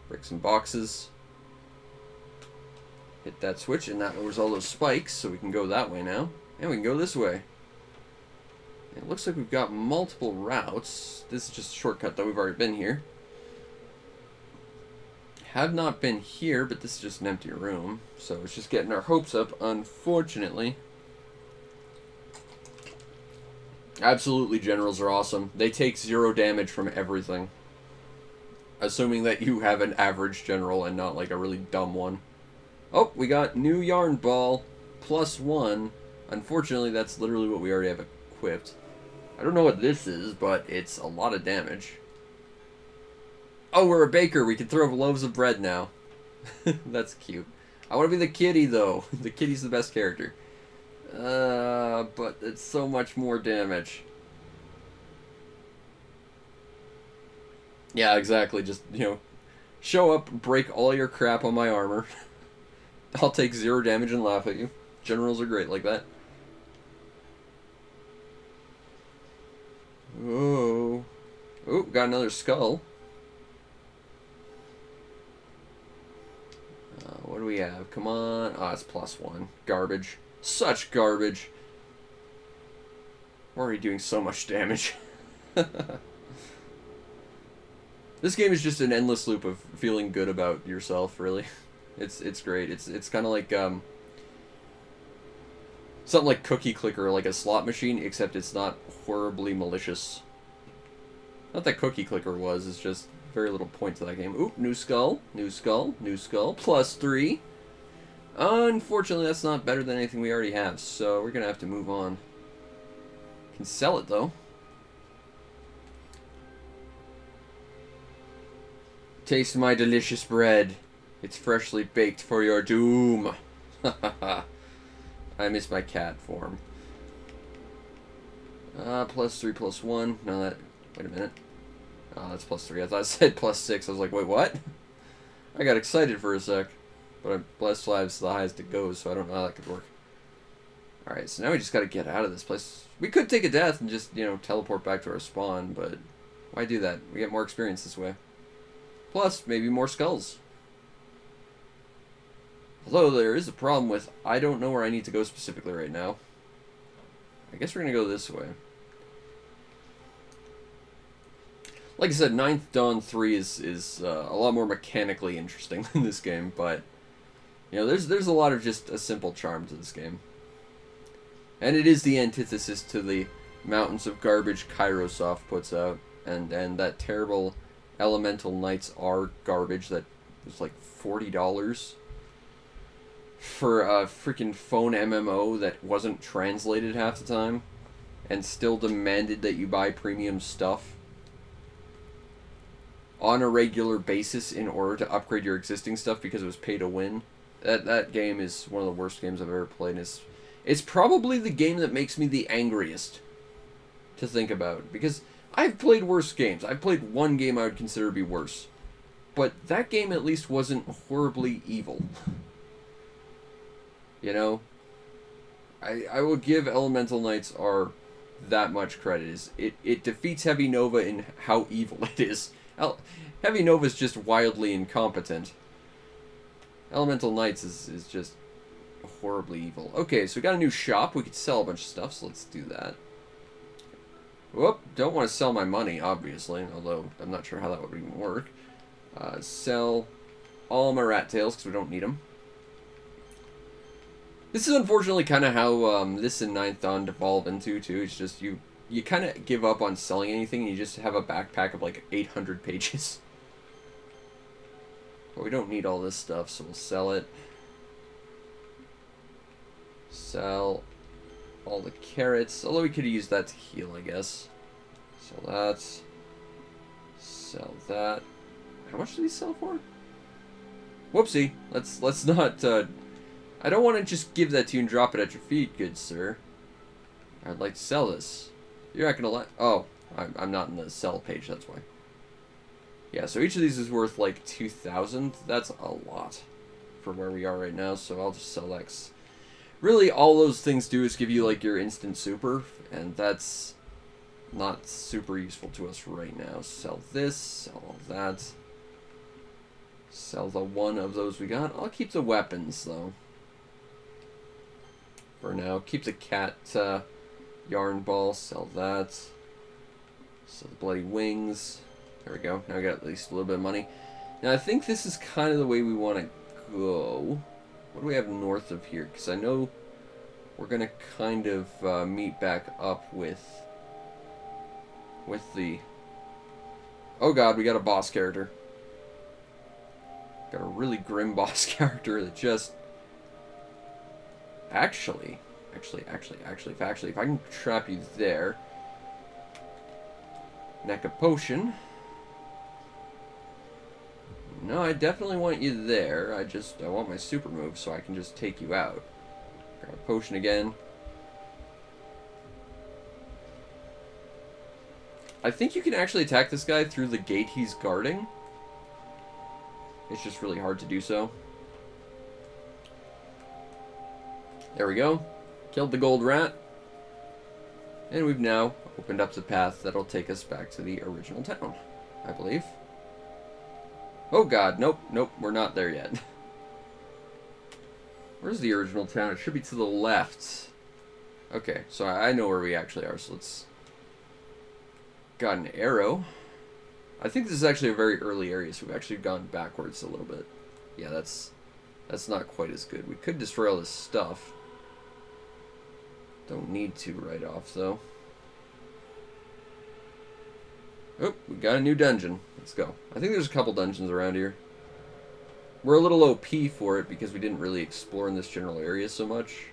Break some boxes. Hit that switch, and that lowers all those spikes, so we can go that way now. And we can go this way. It looks like we've got multiple routes. This is just a shortcut, though. We've already been here. Have not been here, but this is just an empty room. So it's just getting our hopes up, unfortunately. Absolutely, generals are awesome. They take 0 damage from everything. Assuming that you have an average general and not like a really dumb one. Oh, we got new yarn ball. +1. Unfortunately, that's literally what we already have equipped. I don't know what this is, but it's a lot of damage. Oh, we're a baker. We can throw loaves of bread now. That's cute. I want to be the kitty, though. The kitty's the best character. But it's so much more damage. Yeah, exactly. Just, you know, show up, break all your crap on my armor. I'll take 0 damage and laugh at you. Generals are great like that. Oh. Oh, got another skull. What do we have? Come on. Ah, it's +1. Garbage. Such garbage. We're already doing so much damage. This game is just an endless loop of feeling good about yourself, really. It's great. It's kind of like something like Cookie Clicker, like a slot machine, except it's not horribly malicious. Not that Cookie Clicker was, it's just very little point to that game. Oop, new skull, new skull, new skull, +3. Unfortunately, that's not better than anything we already have, so we're gonna have to move on. Can sell it, though. Taste my delicious bread. It's freshly baked for your doom. I miss my cat form. +3, +1. No, that... Wait a minute. Oh, that's +3. I thought it said +6. I was like, wait, what? I got excited for a sec. But I'm blessed lives the highest it goes, so I don't know how that could work. Alright, so now we just gotta get out of this place. We could take a death and just, you know, teleport back to our spawn, but why do that? We get more experience this way. Plus, maybe more skulls. Although there is a problem with, I don't know where I need to go specifically right now. I guess we're gonna go this way. Like I said, Ninth Dawn 3 is a lot more mechanically interesting than this game, but you know, there's a lot of just a simple charm to this game. And it is the antithesis to the mountains of garbage Kairosoft puts out, and that terrible Elemental Knights are garbage that was like $40 for a freaking phone MMO that wasn't translated half the time, and still demanded that you buy premium stuff on a regular basis in order to upgrade your existing stuff because it was pay to win. That game is one of the worst games I've ever played. It's probably the game that makes me the angriest to think about, because I've played worse games. I've played one game I would consider to be worse, but that game at least wasn't horribly evil. You know? I will give Elemental Knights are that much credit. It defeats Heavy Nova in how evil it is. Heavy Nova is just wildly incompetent. Elemental Knights is just horribly evil. Okay, so we got a new shop. We could sell a bunch of stuff, so let's do that. Whoop, don't want to sell my money, obviously, although I'm not sure how that would even work. Sell all my rat tails, because we don't need them. This is unfortunately kind of how this and Ninth Dawn devolve into, too. It's just you kind of give up on selling anything, and you just have a backpack of like 800 pages. But we don't need all this stuff, so we'll sell it. Sell all the carrots, although we could use that to heal, I guess. Sell that. Sell that. How much do these sell for? Whoopsie. Let's not, I don't want to just give that to you and drop it at your feet, good sir. I'd like to sell this. You're not gonna let... Oh, I'm not in the sell page, that's why. Yeah, so each of these is worth like 2,000. That's a lot for where we are right now, so I'll just sell X. Really, all those things do is give you like your instant super, and that's not super useful to us right now. Sell this, sell all that. Sell the one of those we got. I'll keep the weapons, though. For now. Keep the cat yarn ball, sell that. Sell the bloody wings. There we go. Now we got at least a little bit of money. Now I think this is kind of the way we want to go. What do we have north of here? Because I know we're going to kind of meet back up with the... Oh god, we got a boss character. Got a really grim boss character that just... Actually, if I can trap you there... Neck a potion. No, I definitely want you there. I want my super move so I can just take you out. Grab a potion again. I think you can actually attack this guy through the gate he's guarding. It's just really hard to do so. There we go. Killed the gold rat. And we've now opened up the path that'll take us back to the original town, I believe. Oh god, nope, we're not there yet. Where's the original town? It should be to the left. Okay, so I know where we actually are, so let's... Got an arrow. I think this is actually a very early area, so we've actually gone backwards a little bit. Yeah, that's not quite as good. We could destroy all this stuff. Don't need to right off, though. Oh, we got a new dungeon. Let's go. I think there's a couple dungeons around here. We're a little OP for it because we didn't really explore in this general area so much.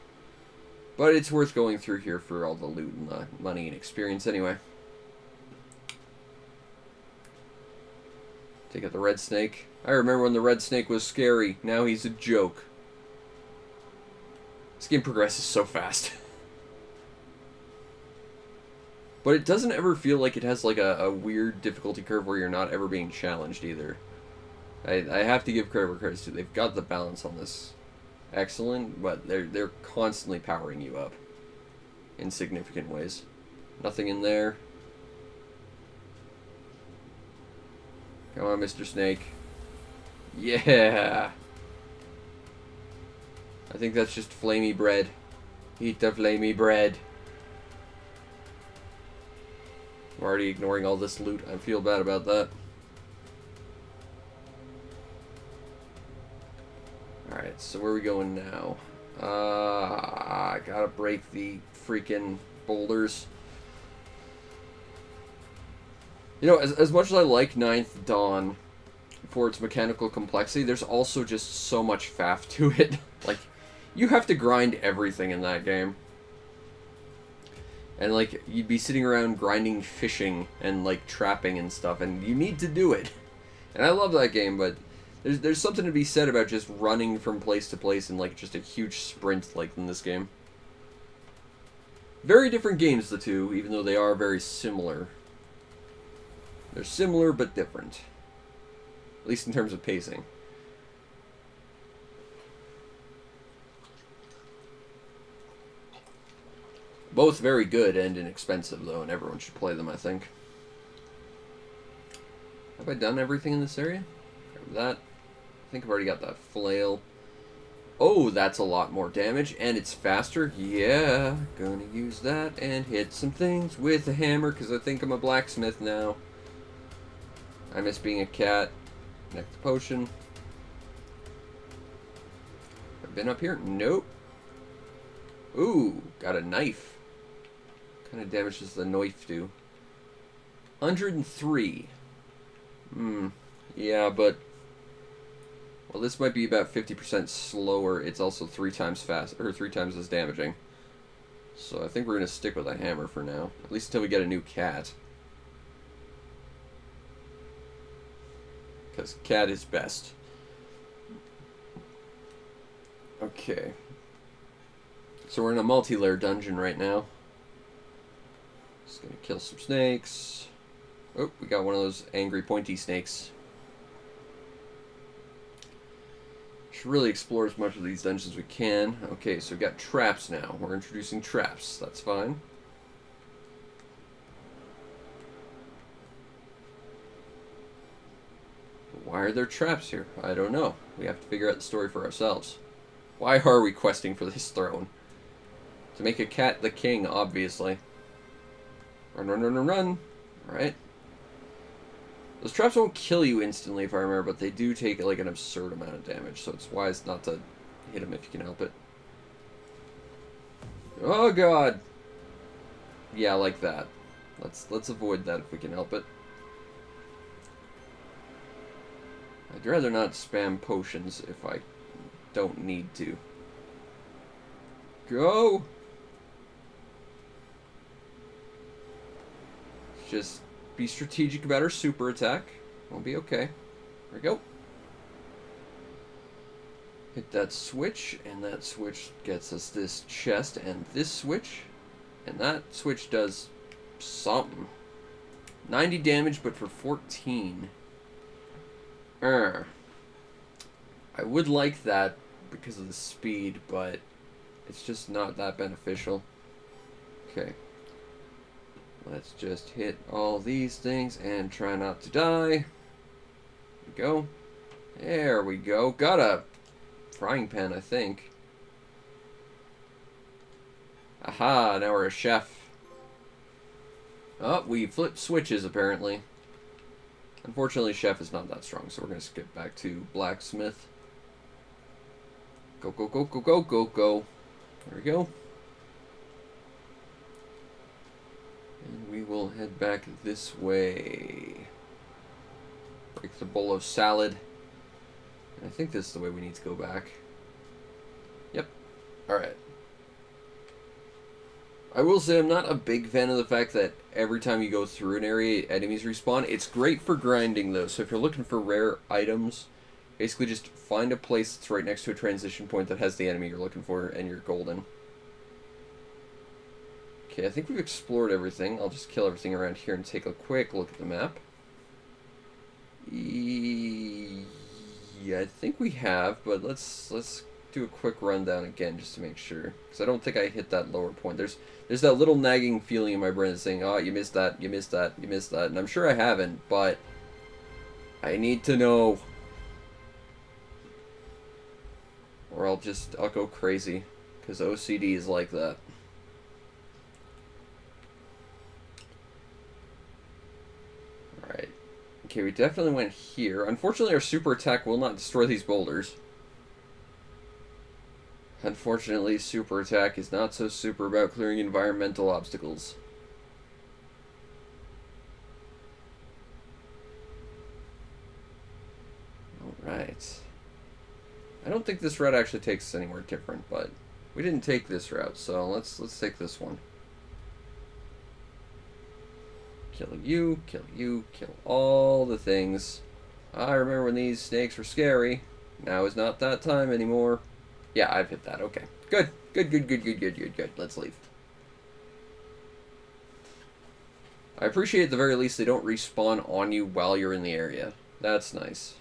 But it's worth going through here for all the loot and the money and experience anyway. Take out the red snake. I remember when the red snake was scary. Now he's a joke. This game progresses so fast. But it doesn't ever feel like it has like a weird difficulty curve where you're not ever being challenged either. I have to give credit where credit's due. They've got the balance on this excellent, but they're constantly powering you up in significant ways. Nothing in there. Come on, Mr. Snake. Yeah! I think that's just flamey bread. Eat the flamey bread. I'm already ignoring all this loot. I feel bad about that. Alright, so where are we going now? I gotta break the freaking boulders. You know, as much as I like Ninth Dawn for its mechanical complexity, there's also just so much faff to it. Like, you have to grind everything in that game. And, like, you'd be sitting around grinding fishing and, like, trapping and stuff, and you need to do it. And I love that game, but there's something to be said about just running from place to place in, like, just a huge sprint, like, in this game. Very different games, the two, even though they are very similar. They're similar, but different. At least in terms of pacing. Both very good and inexpensive, though, and everyone should play them, I think. Have I done everything in this area? Grab that. I think I've already got that flail. Oh, that's a lot more damage, and it's faster. Yeah, gonna use that and hit some things with a hammer, because I think I'm a blacksmith now. I miss being a cat. Next potion. I've been up here? Nope. Ooh, got a knife. What kind of damage does the knife do? 103. Yeah, but... Well, this might be about 50% slower. It's also 3 times fast, or 3 times as damaging. So I think we're going to stick with a hammer for now. At least until we get a new cat. Because cat is best. Okay. So we're in a multi-layer dungeon right now. Just going to kill some snakes. Oh, we got one of those angry pointy snakes. Should really explore as much of these dungeons as we can. Okay, so we've got traps now. We're introducing traps. That's fine. Why are there traps here? I don't know. We have to figure out the story for ourselves. Why are we questing for this throne? To make a cat the king, obviously. Run, run, run, run, run. Alright. Those traps won't kill you instantly, if I remember, but they do take, like, an absurd amount of damage, so it's wise not to hit them if you can help it. Oh, God! Yeah, like that. Let's avoid that if we can help it. I'd rather not spam potions if I don't need to. Go! Just be strategic about our super attack. We'll be okay. There we go. Hit that switch, and that switch gets us this chest and this switch. And that switch does something. 90 damage, but for 14. I would like that because of the speed, but it's just not that beneficial. Okay. Let's just hit all these things and try not to die. There we go. There we go. Got a frying pan, I think. Aha, now we're a chef. Oh, we flipped switches, apparently. Unfortunately, chef is not that strong, so we're going to skip back to blacksmith. Go, go, go, go, go, go, go. There we go. And we will head back this way. Break the bowl of salad. And I think this is the way we need to go back. Yep. Alright. I will say I'm not a big fan of the fact that every time you go through an area, enemies respawn. It's great for grinding, though, so if you're looking for rare items, basically just find a place that's right next to a transition point that has the enemy you're looking for, and you're golden. Okay, I think we've explored everything. I'll just kill everything around here and take a quick look at the map. Yeah, I think we have, but let's do a quick rundown again just to make sure, because I don't think I hit that lower point. There's that little nagging feeling in my brain that's saying, oh, you missed that, you missed that, you missed that, and I'm sure I haven't, but I need to know, or I'll go crazy, because OCD is like that. Alright. Okay, we definitely went here. Unfortunately, our super attack will not destroy these boulders. Unfortunately, super attack is not so super about clearing environmental obstacles. Alright. I don't think this route actually takes us anywhere different, but we didn't take this route, so let's take this one. Kill you, kill all the things. I remember when these snakes were scary. Now is not that time anymore. Yeah, I've hit that. Okay. Good. Good. Let's leave. I appreciate at the very least they don't respawn on you while you're in the area. That's nice.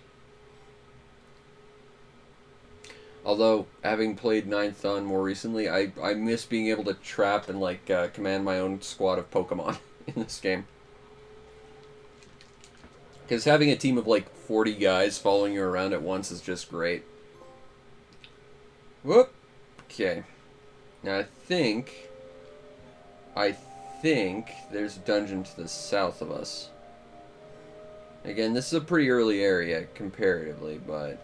Although, having played Ninth Dawn more recently, I miss being able to trap and, like, command my own squad of Pokemon in this game. Because having a team of, like, 40 guys following you around at once is just great. Whoop! Okay. Now, I think there's a dungeon to the south of us. Again, this is a pretty early area, comparatively, but,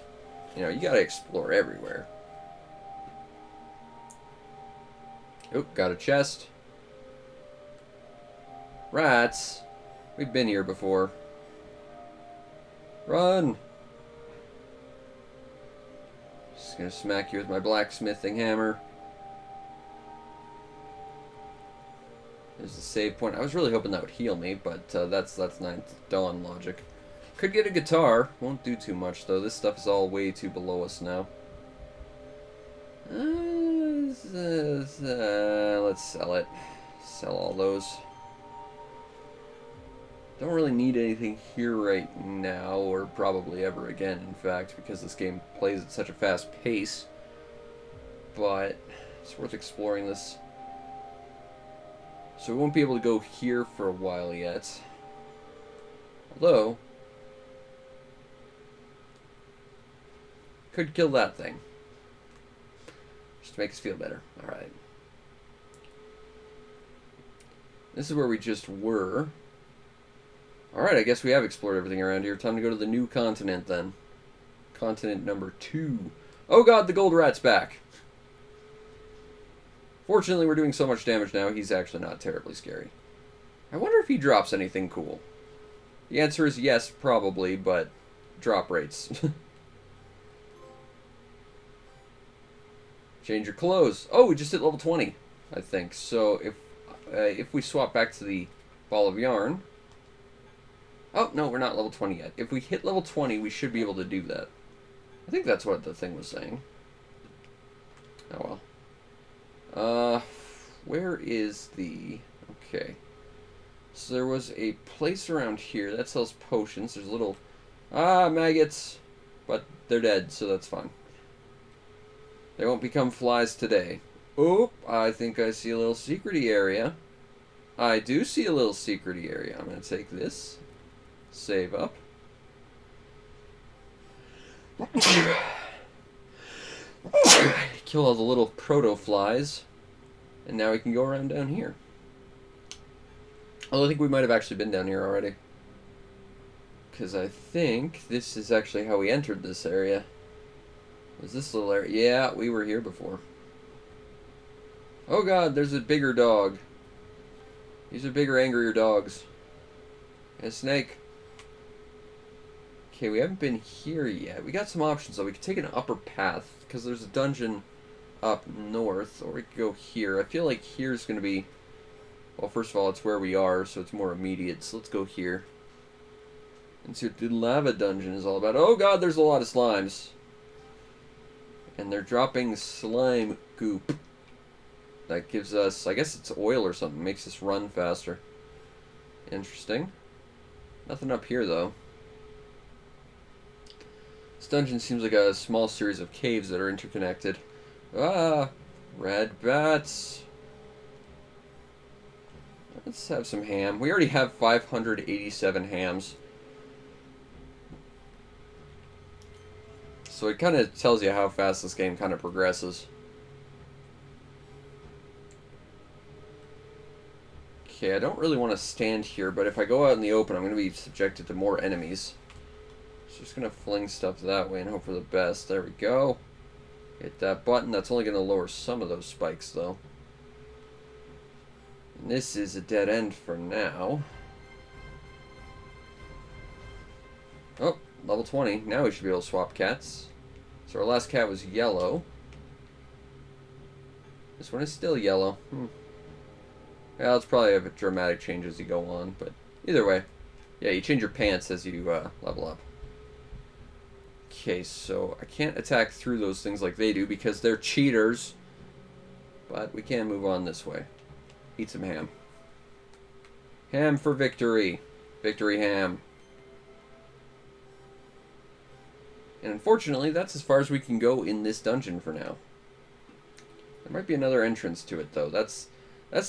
you know, you gotta explore everywhere. Oop, got a chest. Rats! We've been here before. Run! Just gonna smack you with my blacksmithing hammer. There's the save point. I was really hoping that would heal me, but that's Ninth Dawn logic. Could get a guitar. Won't do too much, though. This stuff is all way too below us now. Let's sell it. Sell all those. Don't really need anything here right now, or probably ever again, in fact, because this game plays at such a fast pace. But it's worth exploring this. So we won't be able to go here for a while yet. Although, could kill that thing. Just to make us feel better. Alright. This is where we just were. Alright, I guess we have explored everything around here. Time to go to the new continent, then. Continent number 2. Oh god, the gold rat's back! Fortunately, we're doing so much damage now, he's actually not terribly scary. I wonder if he drops anything cool. The answer is yes, probably, but drop rates. Change your clothes. Oh, we just hit level 20, I think. So if we swap back to the ball of yarn... Oh, no, we're not level 20 yet. If we hit level 20, we should be able to do that. I think that's what the thing was saying. Oh, well. Where is the... Okay. So there was a place around here that sells potions. There's little... Ah, maggots! But they're dead, so that's fine. They won't become flies today. Oh, I think I see a little secrety area. I do see a little secrety area. I'm going to take this. Save up. Kill all the little proto-flies. And now we can go around down here. Although I think we might have actually been down here already. Because I think this is actually how we entered this area. Was this little area? Yeah, we were here before. Oh god, there's a bigger dog. These are bigger, angrier dogs. And a snake. Okay, we haven't been here yet. We got some options though. We could take an upper path, because there's a dungeon up north, or we could go here. I feel like here's going to be... Well, first of all, it's where we are, so it's more immediate. So let's go here. And see what the lava dungeon is all about. Oh god, there's a lot of slimes. And they're dropping slime goop. That gives us... I guess it's oil or something. Makes us run faster. Interesting. Nothing up here, though. This dungeon seems like a small series of caves that are interconnected. Ah! Red bats! Let's have some ham. We already have 587 hams. So it kind of tells you how fast this game kind of progresses. Okay, I don't really want to stand here, but if I go out in the open, I'm going to be subjected to more enemies. So just going to fling stuff that way and hope for the best. There we go. Hit that button. That's only going to lower some of those spikes, though. And this is a dead end for now. Oh, level 20. Now we should be able to swap cats. So our last cat was yellow. This one is still yellow. Well, it's probably a dramatic change as you go on, but either way. Yeah, you change your pants as you level up. Okay, so I can't attack through those things like they do because they're cheaters. But we can move on this way. Eat some ham. Ham for victory. Victory ham. And unfortunately, that's as far as we can go in this dungeon for now. There might be another entrance to it, though. That's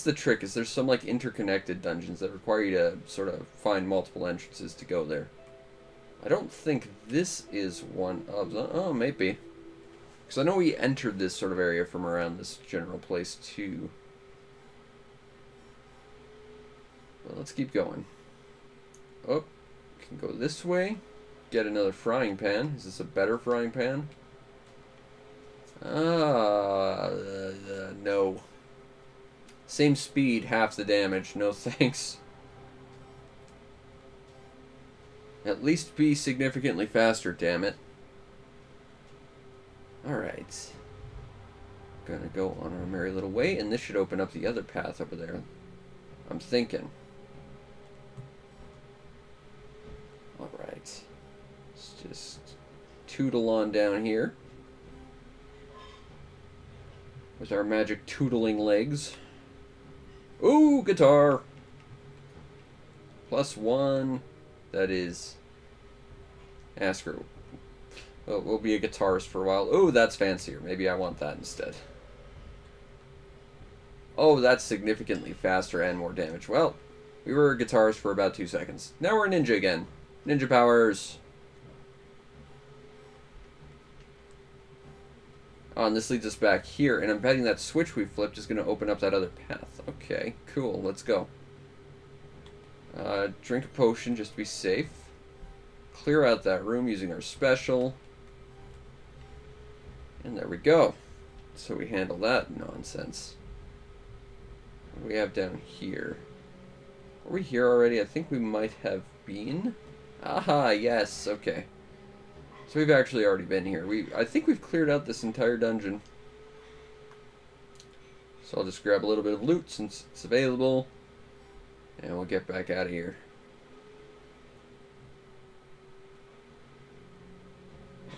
the trick, is there's some, like, interconnected dungeons that require you to sort of find multiple entrances to go there. I don't think this is one of them. Oh, maybe. Because I know we entered this sort of area from around this general place, too. Well, let's keep going. Oh, can go this way. Get another frying pan. Is this a better frying pan? No. Same speed, half the damage. No thanks. At least be significantly faster, damn it. Alright. Gonna go on our merry little way, and this should open up the other path over there. I'm thinking. Alright. Let's just tootle on down here. With our magic tootling legs. Ooh, guitar! +1. That is... Ask her. Well, we'll be a guitarist for a while. Oh, that's fancier. Maybe I want that instead. Oh, that's significantly faster and more damage. Well, we were a guitarist for about 2 seconds. Now we're a ninja again. Ninja powers. Oh, and this leads us back here, and I'm betting that switch we flipped is going to open up that other path. Okay, cool. Let's go. Drink a potion just to be safe. Clear out that room using our special. And there we go. So we handle that nonsense. What do we have down here? Are we here already? I think we might have been. Aha, yes, okay. So we've actually already been here. I think we've cleared out this entire dungeon. So I'll just grab a little bit of loot since it's available. And we'll get back out of here.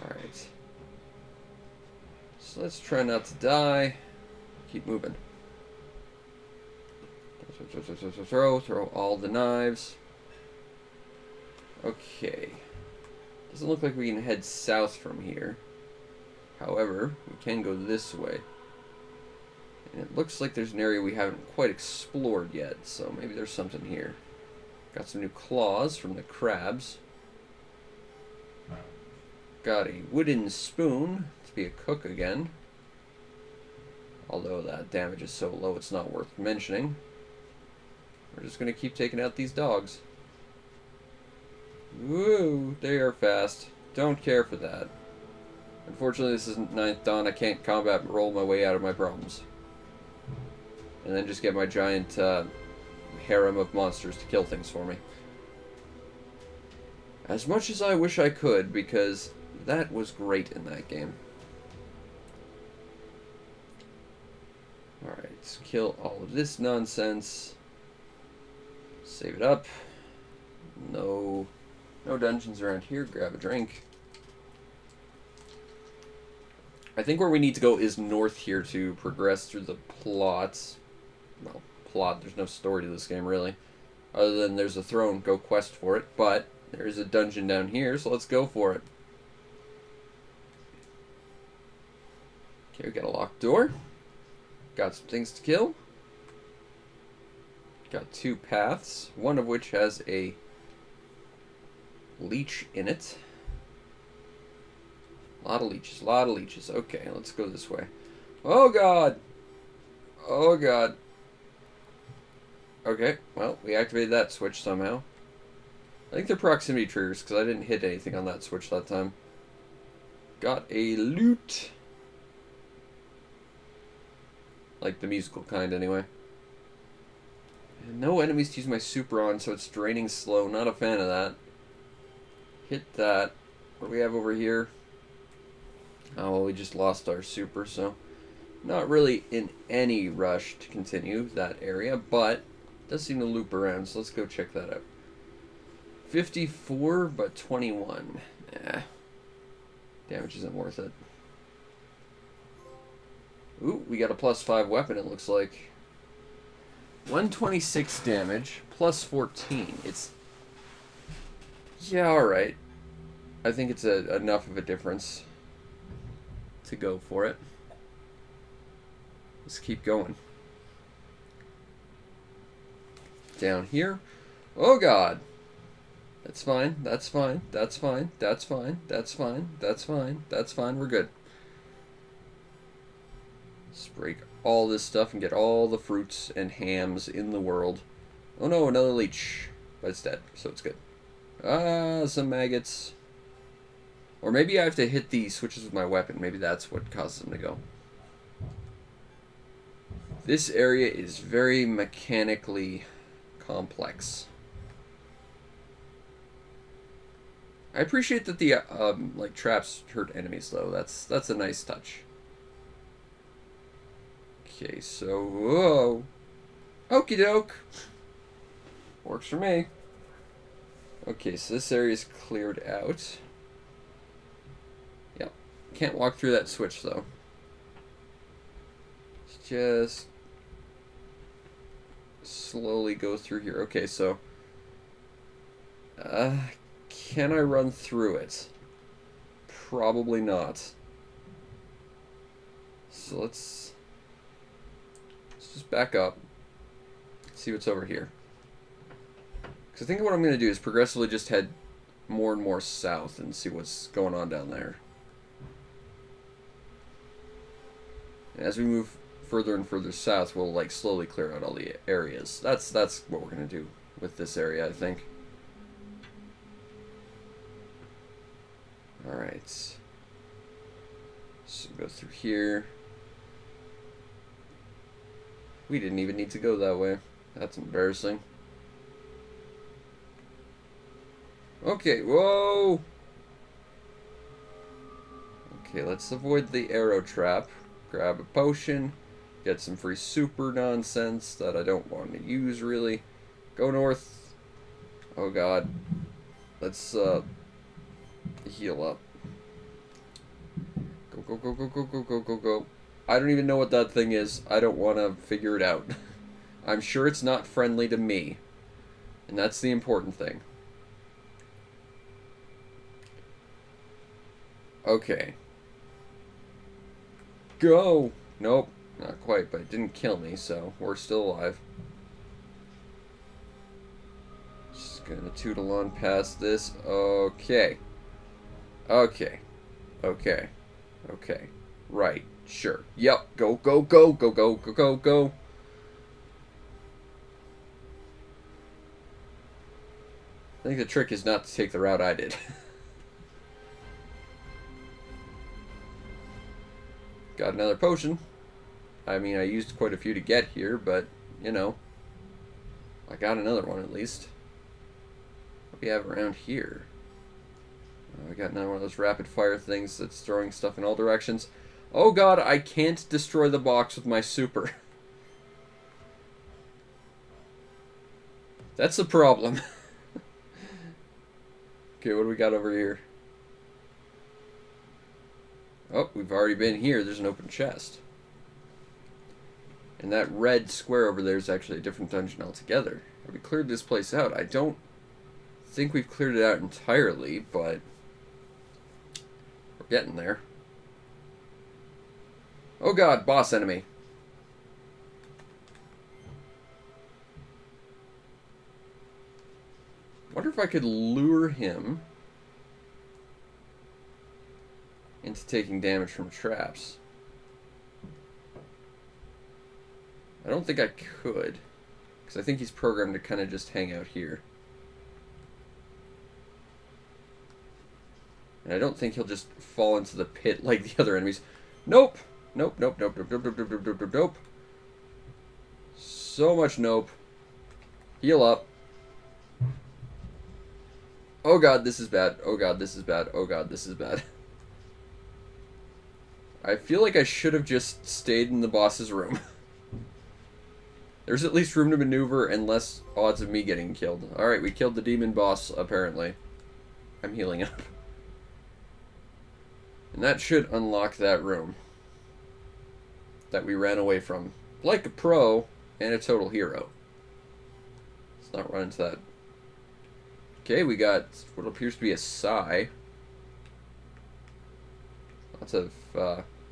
Alright. So let's try not to die. Keep moving. Throw all the knives. Okay. Doesn't look like we can head south from here. However, we can go this way. And it looks like there's an area we haven't quite explored yet, so maybe there's something here. Got some new claws from the crabs. Got a wooden spoon to be a cook again. Although that damage is so low it's not worth mentioning. We're just going to keep taking out these dogs. Woo, they are fast. Don't care for that. Unfortunately, this isn't 9th Dawn. I can't combat and roll my way out of my problems. And then just get my giant harem of monsters to kill things for me. As much as I wish I could, because that was great in that game. Alright, let's kill all of this nonsense. Save it up. No dungeons around here. Grab a drink. I think where we need to go is north here to progress through the plot. Well, plot. There's no story to this game, really. Other than there's a throne. Go quest for it. But there's a dungeon down here, so let's go for it. Okay, we got a locked door. Got some things to kill. Got 2 paths, one of which has a leech in it. A lot of leeches, a lot of leeches. Okay, let's go this way. Oh god! Oh god. Okay, well, we activated that switch somehow. I think they're proximity triggers, because I didn't hit anything on that switch that time. Got a loot. Like the musical kind, anyway. And no enemies to use my super on, so it's draining slow. Not a fan of that. Hit that. What do we have over here? Oh, well, we just lost our super, so not really in any rush to continue that area, but it does seem to loop around, so let's go check that out. 54, but 21. Nah. Damage isn't worth it. Ooh, we got a +5 weapon, it looks like. 126 damage, +14. It's... Yeah, alright. I think it's enough of a difference to go for it. Let's keep going. Down here. Oh god. That's fine. That's fine. That's fine. That's fine. That's fine. That's fine. That's fine. We're good. Let's break all this stuff and get all the fruits and hams in the world. Oh no, another leech. But it's dead, so it's good. Some maggots. Or maybe I have to hit the switches with my weapon. Maybe that's what causes them to go. This area is very mechanically complex. I appreciate that the like traps hurt enemies though. That's a nice touch. Okay, so whoa, okie doke, works for me. Okay, so this area is cleared out. Yep, can't walk through that switch though. Let's just slowly go through here. Okay, so can I run through it? Probably not. So let's just back up. See what's over here. Because I think what I'm going to do is progressively just head more and more south and see what's going on down there. And as we move further and further south, we'll like slowly clear out all the areas. That's what we're going to do with this area, I think. Alright. So go through here. We didn't even need to go that way. That's embarrassing. Okay, whoa! Okay, let's avoid the arrow trap. Grab a potion. Get some free super nonsense that I don't want to use, really. Go north. Oh god. Let's, heal up. Go, go, go, go, go, go, go, go, go. I don't even know what that thing is. I don't want to figure it out. I'm sure it's not friendly to me. And that's the important thing. Okay. Go! Nope, not quite, but it didn't kill me, so we're still alive. Just gonna tootle on past this. Okay. Okay. Okay. Okay. Right. Sure. Yep. Go, go, go, go, go, go, go, go. I think the trick is not to take the route I did. Got another potion. I mean, I used quite a few to get here, but, you know, I got another one at least. What do we have around here? I got another one of those rapid fire things that's throwing stuff in all directions. Oh god, I can't destroy the box with my super. That's the problem. Okay, what do we got over here? Oh, we've already been here. There's an open chest. And that red square over there is actually a different dungeon altogether. Have we cleared this place out? I don't think we've cleared it out entirely, but we're getting there. Oh god, boss enemy. Wonder if I could lure him into taking damage from traps. I don't think I could, because I think he's programmed to kind of just hang out here. And I don't think he'll just fall into the pit like the other enemies. Nope! Nope, nope, nope, nope, nope, nope, nope, nope, nope, nope. So much nope. Heal up. Oh god, this is bad. Oh god, this is bad. Oh god, this is bad. I feel like I should have just stayed in the boss's room. There's at least room to maneuver and less odds of me getting killed. Alright, we killed the demon boss, apparently. I'm healing up. And that should unlock that room that we ran away from. Like a pro and a total hero. Let's not run into that. Okay, we got what appears to be a sigh. Lots of,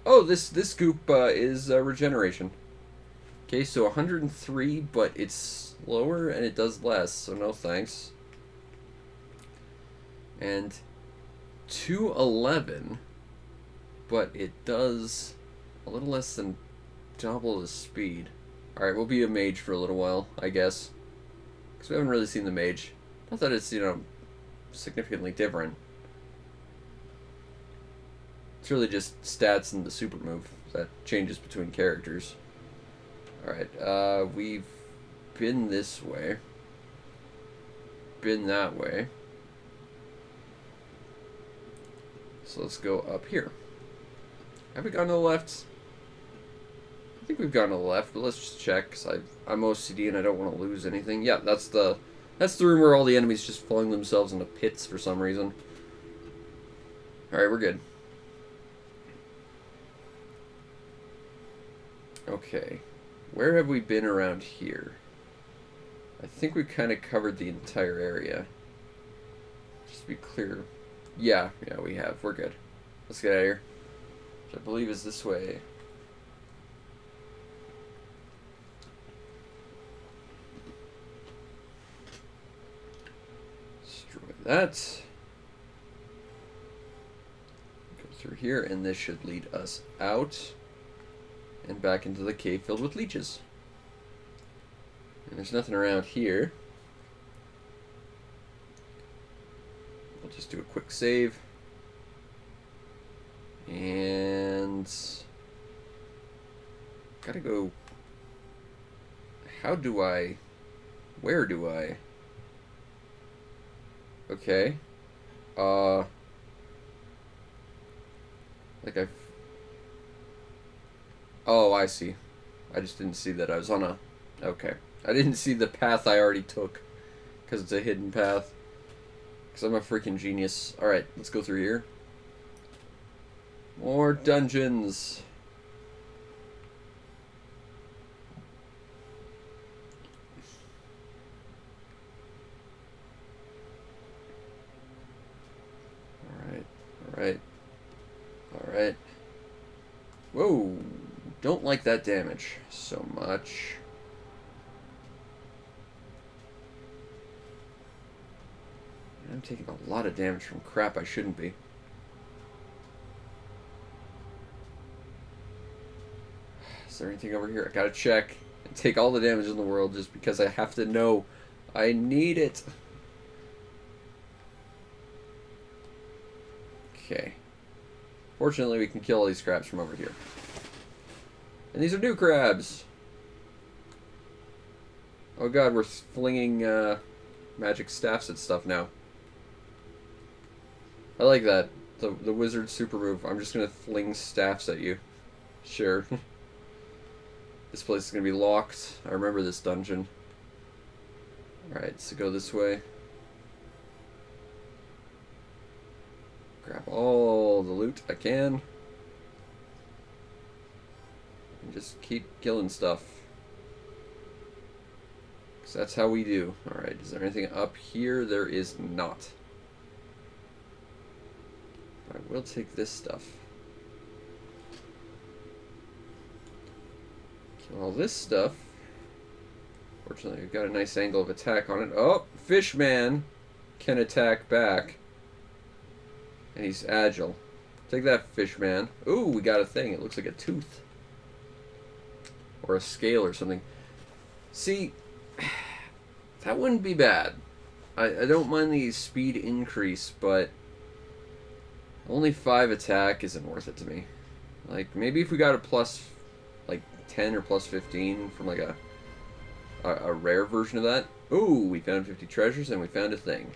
oh, this goop is regeneration. Okay, so 103, but it's slower and it does less, so no thanks. And 211, but it does a little less than double the speed. Alright, we'll be a mage for a little while, I guess. Because we haven't really seen the mage. Not that it's, you know, significantly different. It's really just stats and the super move that changes between characters. Alright, we've been this way. Been that way. So let's go up here. Have we gone to the left? I think we've gone to the left, but let's just check, because I'm OCD and I don't want to lose anything. Yeah, that's the room where all the enemies just flung themselves into pits for some reason. Alright, we're good. Okay. Where have we been around here? I think we've kind of covered the entire area. Just to be clear. Yeah, we have. We're good. Let's get out of here. Which I believe is this way. Destroy that. Go through here, and this should lead us out. And back into the cave filled with leeches. And there's nothing around here. We'll just do a quick save. And gotta go. How do I? Where do I? Okay. Like I've. Oh, I see. I just didn't see that I was on a... Okay. I didn't see the path I already took. Because it's a hidden path. Because I'm a freaking genius. Alright, let's go through here. More dungeons. Alright. Alright. Alright. Whoa. Don't like that damage so much. I'm taking a lot of damage from crap I shouldn't be. Is there anything over here? I gotta check and take all the damage in the world just because I have to know. I need it. Okay. Fortunately, we can kill all these crabs from over here. And these are new crabs. Oh god, we're flinging magic staffs at stuff now. I like that. The wizard super move. I'm just gonna fling staffs at you. Sure. This place is gonna be locked. I remember this dungeon. Alright, so go this way. Grab all the loot I can. And just keep killing stuff. Because that's how we do. Alright, is there anything up here? There is not. I will take this stuff. Kill all this stuff. Fortunately, we've got a nice angle of attack on it. Oh, Fishman can attack back. And he's agile. Take that, Fishman. Ooh, we got a thing. It looks like a tooth. Or a scale or something. See, that wouldn't be bad. I don't mind the speed increase, but only 5 attack isn't worth it to me. Like, maybe if we got a plus, like, 10 or plus 15 from, like, a rare version of that. Ooh, we found 50 treasures and we found a thing.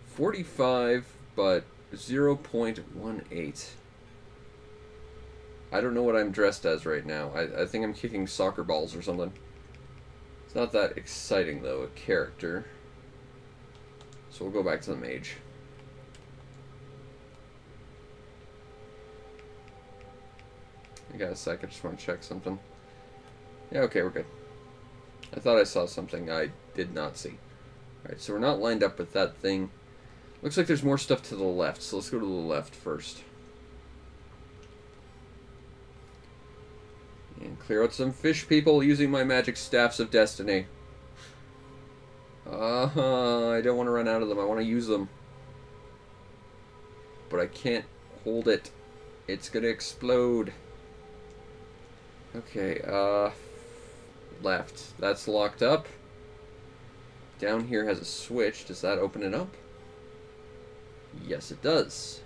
45, but 0.18. I don't know what I'm dressed as right now. I think I'm kicking soccer balls or something. It's not that exciting, though, a character. So we'll go back to the mage. I got a sec, I just want to check something. Yeah, okay, we're good. I thought I saw something I did not see. Alright, so we're not lined up with that thing. Looks like there's more stuff to the left, so let's go to the left first. And clear out some fish people using my magic staffs of destiny. I don't want to run out of them. I want to use them. But I can't hold it. It's gonna explode. Okay, left. That's locked up. Down here has a switch. Does that open it up? Yes, it does.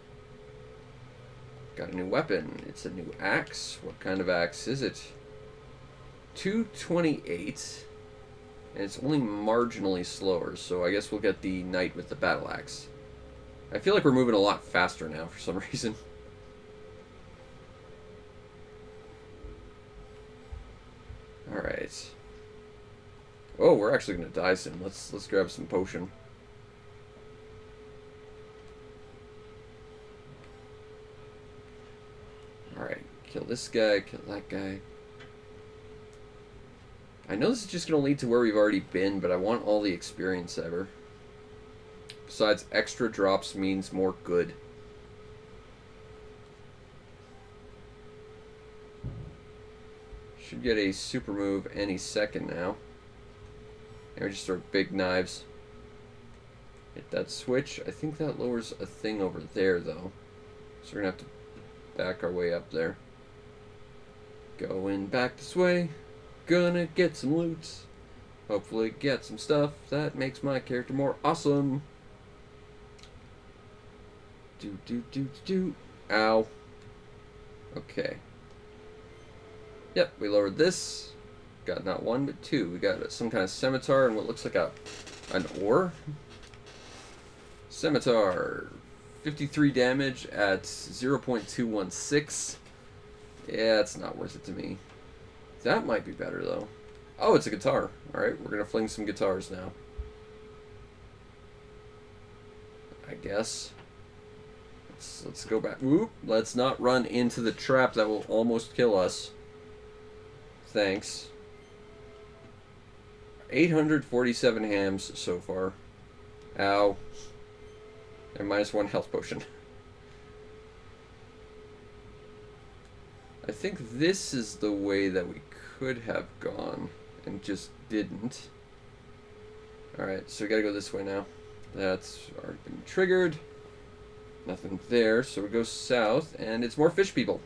Got a new weapon. It's a new axe. What kind of axe is it? 228. And it's only marginally slower, so I guess we'll get the knight with the battle axe. I feel like we're moving a lot faster now for some reason. Alright. Oh, we're actually gonna die soon. Let's grab some potion. Alright, kill this guy, kill that guy. I know this is just going to lead to where we've already been, but I want all the experience ever. Besides, extra drops means more good. Should get a super move any second now. And we just throw big knives. Hit that switch. I think that lowers a thing over there, though. So we're going to have to back our way up there. Going back this way. Gonna get some loot. Hopefully get some stuff that makes my character more awesome. Do. Ow. Okay. Yep, we lowered this. Got not one, but two. We got some kind of scimitar and what looks like an ore. Scimitar. 53 damage at 0.216. Yeah, it's not worth it to me. That might be better, though. Oh, it's a guitar. Alright, we're gonna fling some guitars now. I guess. Let's go back. Oop, let's not run into the trap that will almost kill us. Thanks. 847 hams so far. Ow. And -1 health potion. I think this is the way that we could have gone and just didn't. Alright, so we gotta go this way now. That's already been triggered. Nothing there, so we go south, and it's more fish people.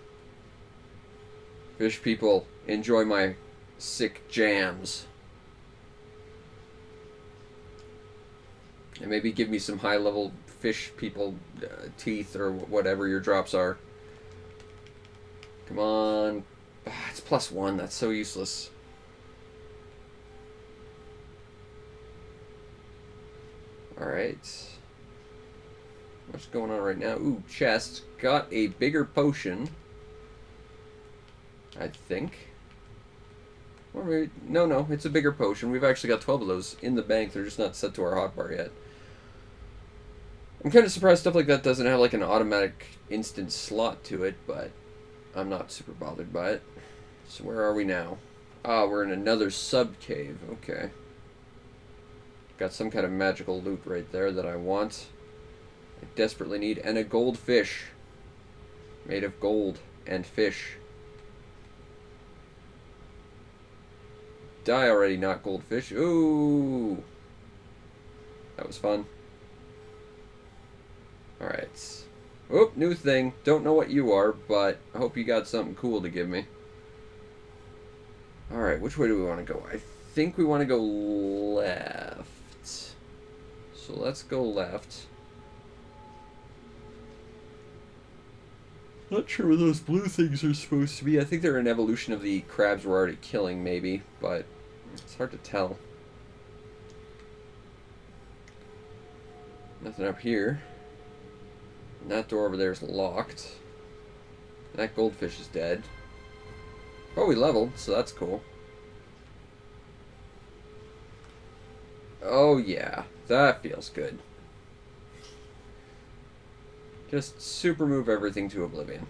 Fish people, enjoy my sick jams. And maybe give me some high-level fish people teeth or whatever your drops are. Come on. It's +1. That's so useless. Alright. What's going on right now? Ooh, chest. Got a bigger potion. I think. Or maybe... No, it's a bigger potion. We've actually got 12 of those in the bank. They're just not set to our hotbar yet. I'm kind of surprised stuff like that doesn't have like an automatic instant slot to it, but I'm not super bothered by it. So where are we now? Ah, we're in another sub-cave. Okay. Got some kind of magical loot right there that I want. I desperately need. And a goldfish. Made of gold and fish. Die already, not goldfish. Ooh. That was fun. Alright. Oh, new thing. Don't know what you are, but I hope you got something cool to give me. Alright, which way do we want to go? I think we want to go left. So let's go left. Not sure what those blue things are supposed to be. I think they're an evolution of the crabs we're already killing, maybe, but it's hard to tell. Nothing up here. And that door over there is locked. That goldfish is dead. Oh, we leveled, so that's cool. Oh, yeah. That feels good. Just super move everything to oblivion.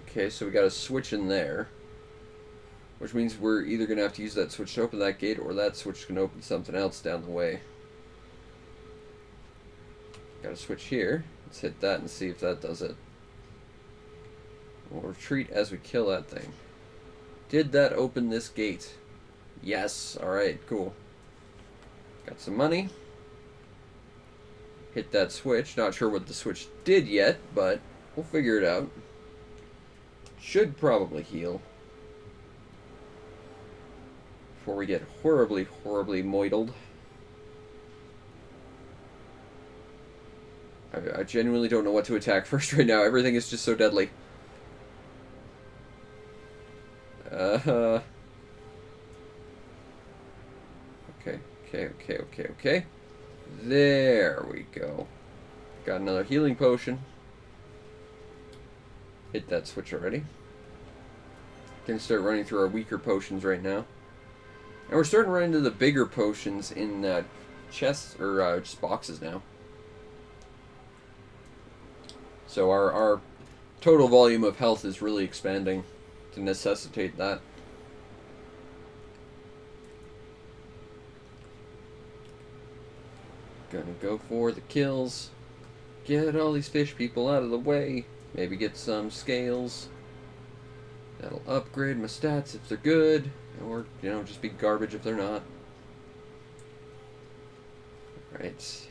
Okay, so we got a switch in there. Which means we're either going to have to use that switch to open that gate, or that switch can open something else down the way. Got to switch here. Let's hit that and see if that does it. We'll retreat as we kill that thing. Did that open this gate? Yes. Alright, cool. Got some money. Hit that switch. Not sure what the switch did yet, but we'll figure it out. Should probably heal. Before we get horribly, horribly moidled. I genuinely don't know what to attack first right now. Everything is just so deadly. Okay. Okay. There we go. Got another healing potion. Hit that switch already. Gonna start running through our weaker potions right now. And we're starting to run into the bigger potions in chests, or just boxes now. So our total volume of health is really expanding to necessitate that. Gonna go for the kills. Get all these fish people out of the way. Maybe get some scales. That'll upgrade my stats if they're good. Or, you know, just be garbage if they're not. Alright.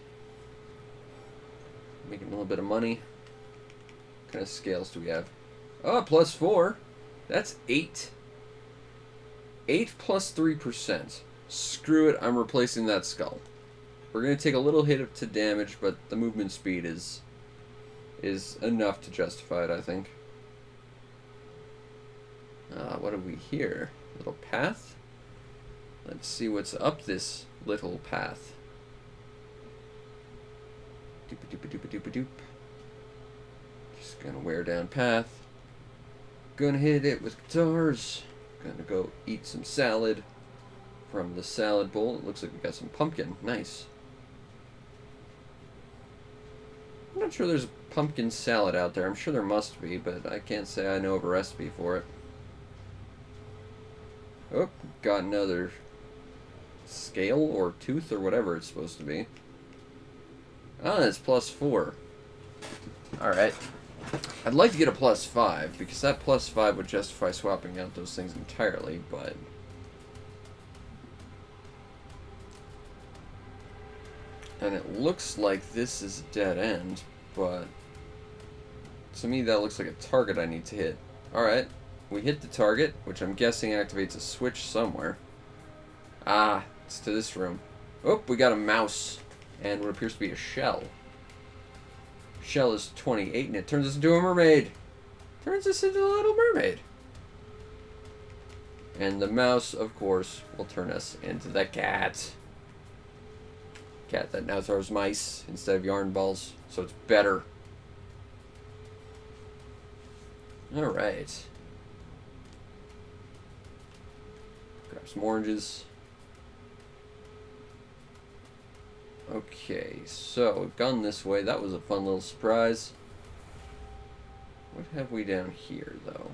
Making a little bit of money. What kind of scales do we have? Oh, +4. That's 8. 8 plus 3%. Screw it, I'm replacing that skull. We're going to take a little hit to damage, but the movement speed is enough to justify it, I think. What have we here? Little path? Let's see what's up this little path. Doop-a-doop-a-doop-a-doop-a-doop. Just gonna wear down path. Gonna hit it with guitars. Gonna go eat some salad from the salad bowl. It looks like we got some pumpkin. Nice. I'm not sure there's a pumpkin salad out there. I'm sure there must be, but I can't say I know of a recipe for it. Oh, got another scale or tooth or whatever it's supposed to be. Ah, it's +4. Alright. I'd like to get a +5, because that +5 would justify swapping out those things entirely, but... And it looks like this is a dead end, but... To me, that looks like a target I need to hit. Alright. We hit the target, which I'm guessing activates a switch somewhere. Ah, it's to this room. Oh, we got a mouse. And what appears to be a shell. Shell is 28, and it turns us into a mermaid. Turns us into a little mermaid. And the mouse, of course, will turn us into the cat. Cat that now throws mice instead of yarn balls, so it's better. Alright. Grab some oranges. Okay, so we've gone this way. That was a fun little surprise. What have we down here, though?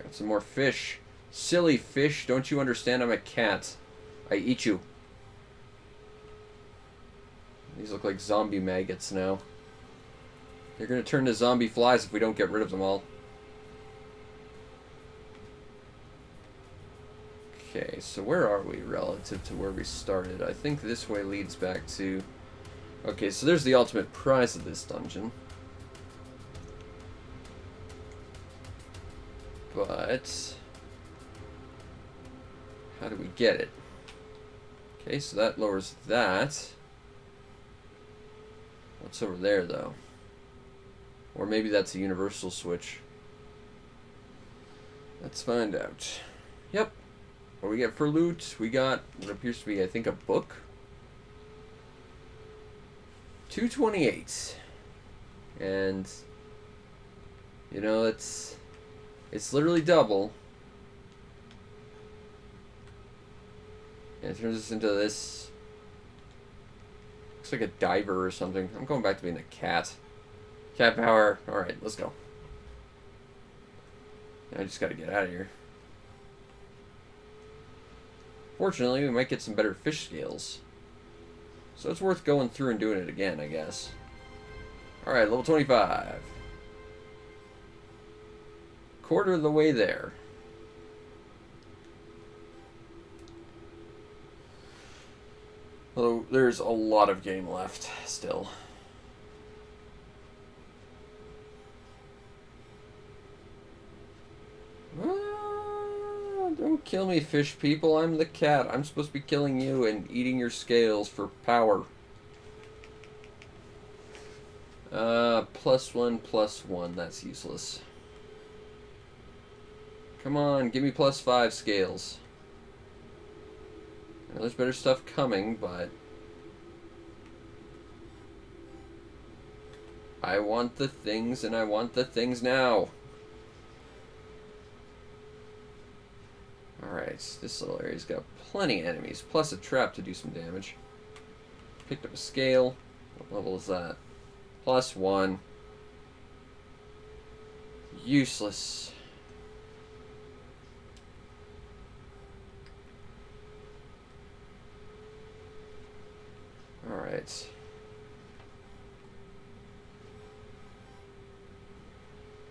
Got some more fish. Silly fish, don't you understand? I'm a cat. I eat you. These look like zombie maggots now. They're gonna turn to zombie flies if we don't get rid of them all. Okay, so where are we relative to where we started? I think this way leads back to... Okay, so there's the ultimate prize of this dungeon. But... how do we get it? Okay, so that lowers that. What's over there, though? Or maybe that's a universal switch. Let's find out. Yep. What do we get for loot? We got what appears to be, I think, a book. 228. And, you know, it's literally double. And it turns us into this... looks like a diver or something. I'm going back to being a cat. Cat power. Alright, let's go. I just gotta get out of here. Fortunately, we might get some better fish scales. So it's worth going through and doing it again, I guess. Alright, level 25. Quarter of the way there. Although, there's a lot of game left, still. Don't kill me, fish people. I'm the cat. I'm supposed to be killing you and eating your scales for power. +1/+1. That's useless. Come on, give me +5 scales. I know there's better stuff coming, but I want the things, and I want the things now. Alright, this little area's got plenty of enemies, plus a trap to do some damage. Picked up a scale. What level is that? +1. Useless. Alright.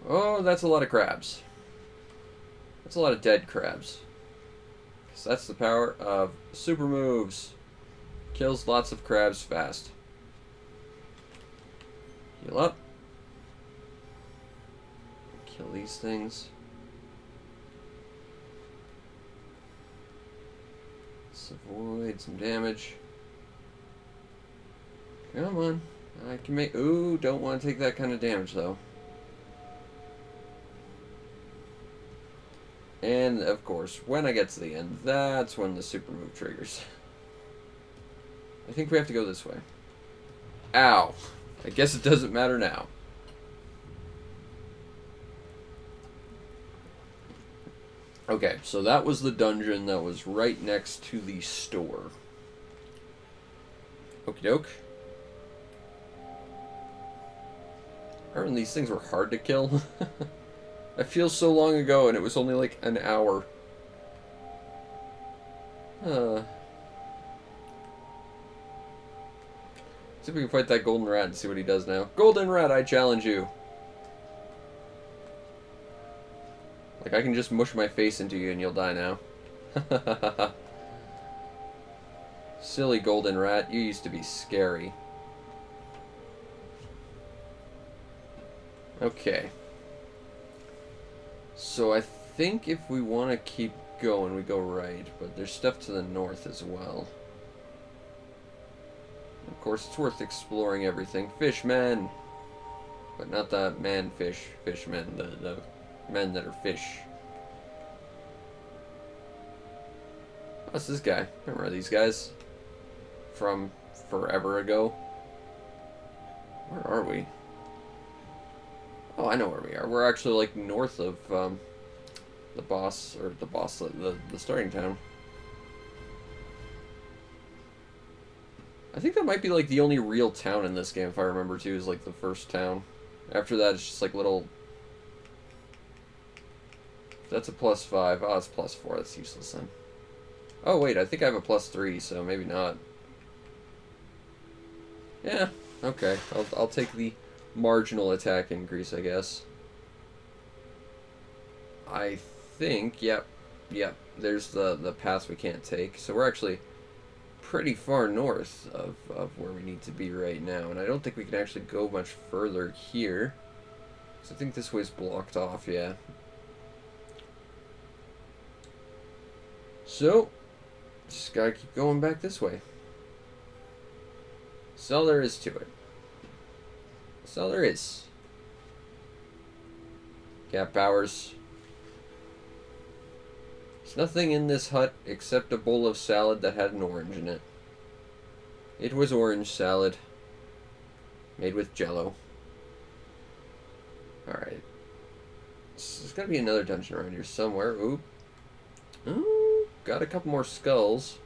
Oh, that's a lot of crabs. That's a lot of dead crabs. So that's the power of super moves. Kills lots of crabs fast. Heal up. Kill these things. Let's avoid some damage. Come on. I can make... Ooh, don't want to take that kind of damage, though. And, of course, when I get to the end, that's when the super move triggers. I think we have to go this way. Ow. I guess it doesn't matter now. Okay, so that was the dungeon that was right next to the store. Okie doke. Remember these things were hard to kill? I feel so long ago and it was only like an hour. See if we can fight that golden rat and see what he does now. Golden rat, I challenge you. Like, I can just mush my face into you and you'll die now. Silly golden rat, you used to be scary. Okay. So I think if we want to keep going, we go right, but there's stuff to the north as well. Of course, it's worth exploring everything. Fishmen! But not the man-fish, fishmen, the men that are fish. What's this guy? Remember these guys? From forever ago? Where are we? Oh, I know where we are. We're actually, like, north of, the starting town. I think that might be, like, the only real town in this game, if I remember, too, is, like, the first town. After that, it's just, like, little... That's a +5. Oh, it's +4. That's useless, then. Oh, wait, I think I have a +3, so maybe not. Yeah, okay. I'll take the marginal attack increase, I guess. I think, yep, there's the path we can't take. So we're actually pretty far north of where we need to be right now. And I don't think we can actually go much further here. So I think this way's blocked off, yeah. So, just gotta keep going back this way. That's all there is to it. That's all there is. Cat powers. There's nothing in this hut except a bowl of salad that had an orange in it. It was orange salad. Made with jello. Alright. There's gotta be another dungeon around here somewhere. Oop. Ooh, got a couple more skulls.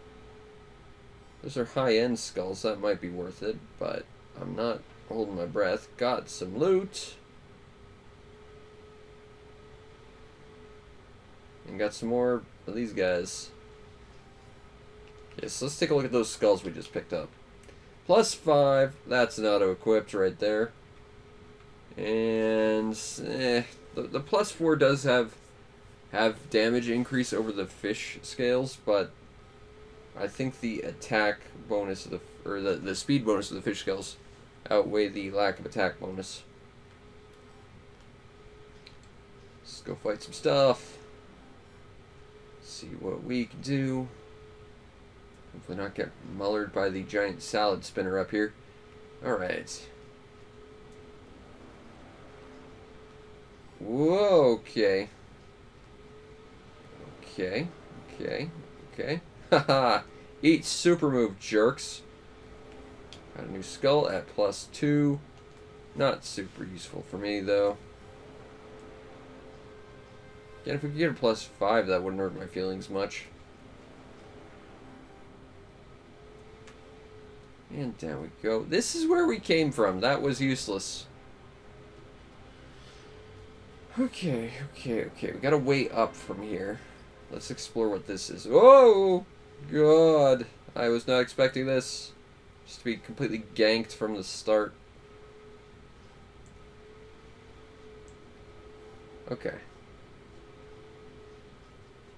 Those are high-end skulls. That might be worth it, but I'm not holding my breath. Got some loot. And got some more of these guys. Yes, let's take a look at those skulls we just picked up. +5. That's an auto-equipped right there. And the +4 does have damage increase over the fish scales, but I think the attack bonus of the speed bonus of the fish scales outweigh the lack of attack bonus. Let's go fight some stuff. See what we can do. Hopefully not get mullered by the giant salad spinner up here. Alright. Whoa, okay. Okay. Haha. Eat super move, jerks. Got a new skull at +2. Not super useful for me, though. Again, if we could get a +5, that wouldn't hurt my feelings much. And down we go. This is where we came from. That was useless. Okay. We gotta way up from here. Let's explore what this is. Oh, God. I was not expecting this. Just to be completely ganked from the start. Okay.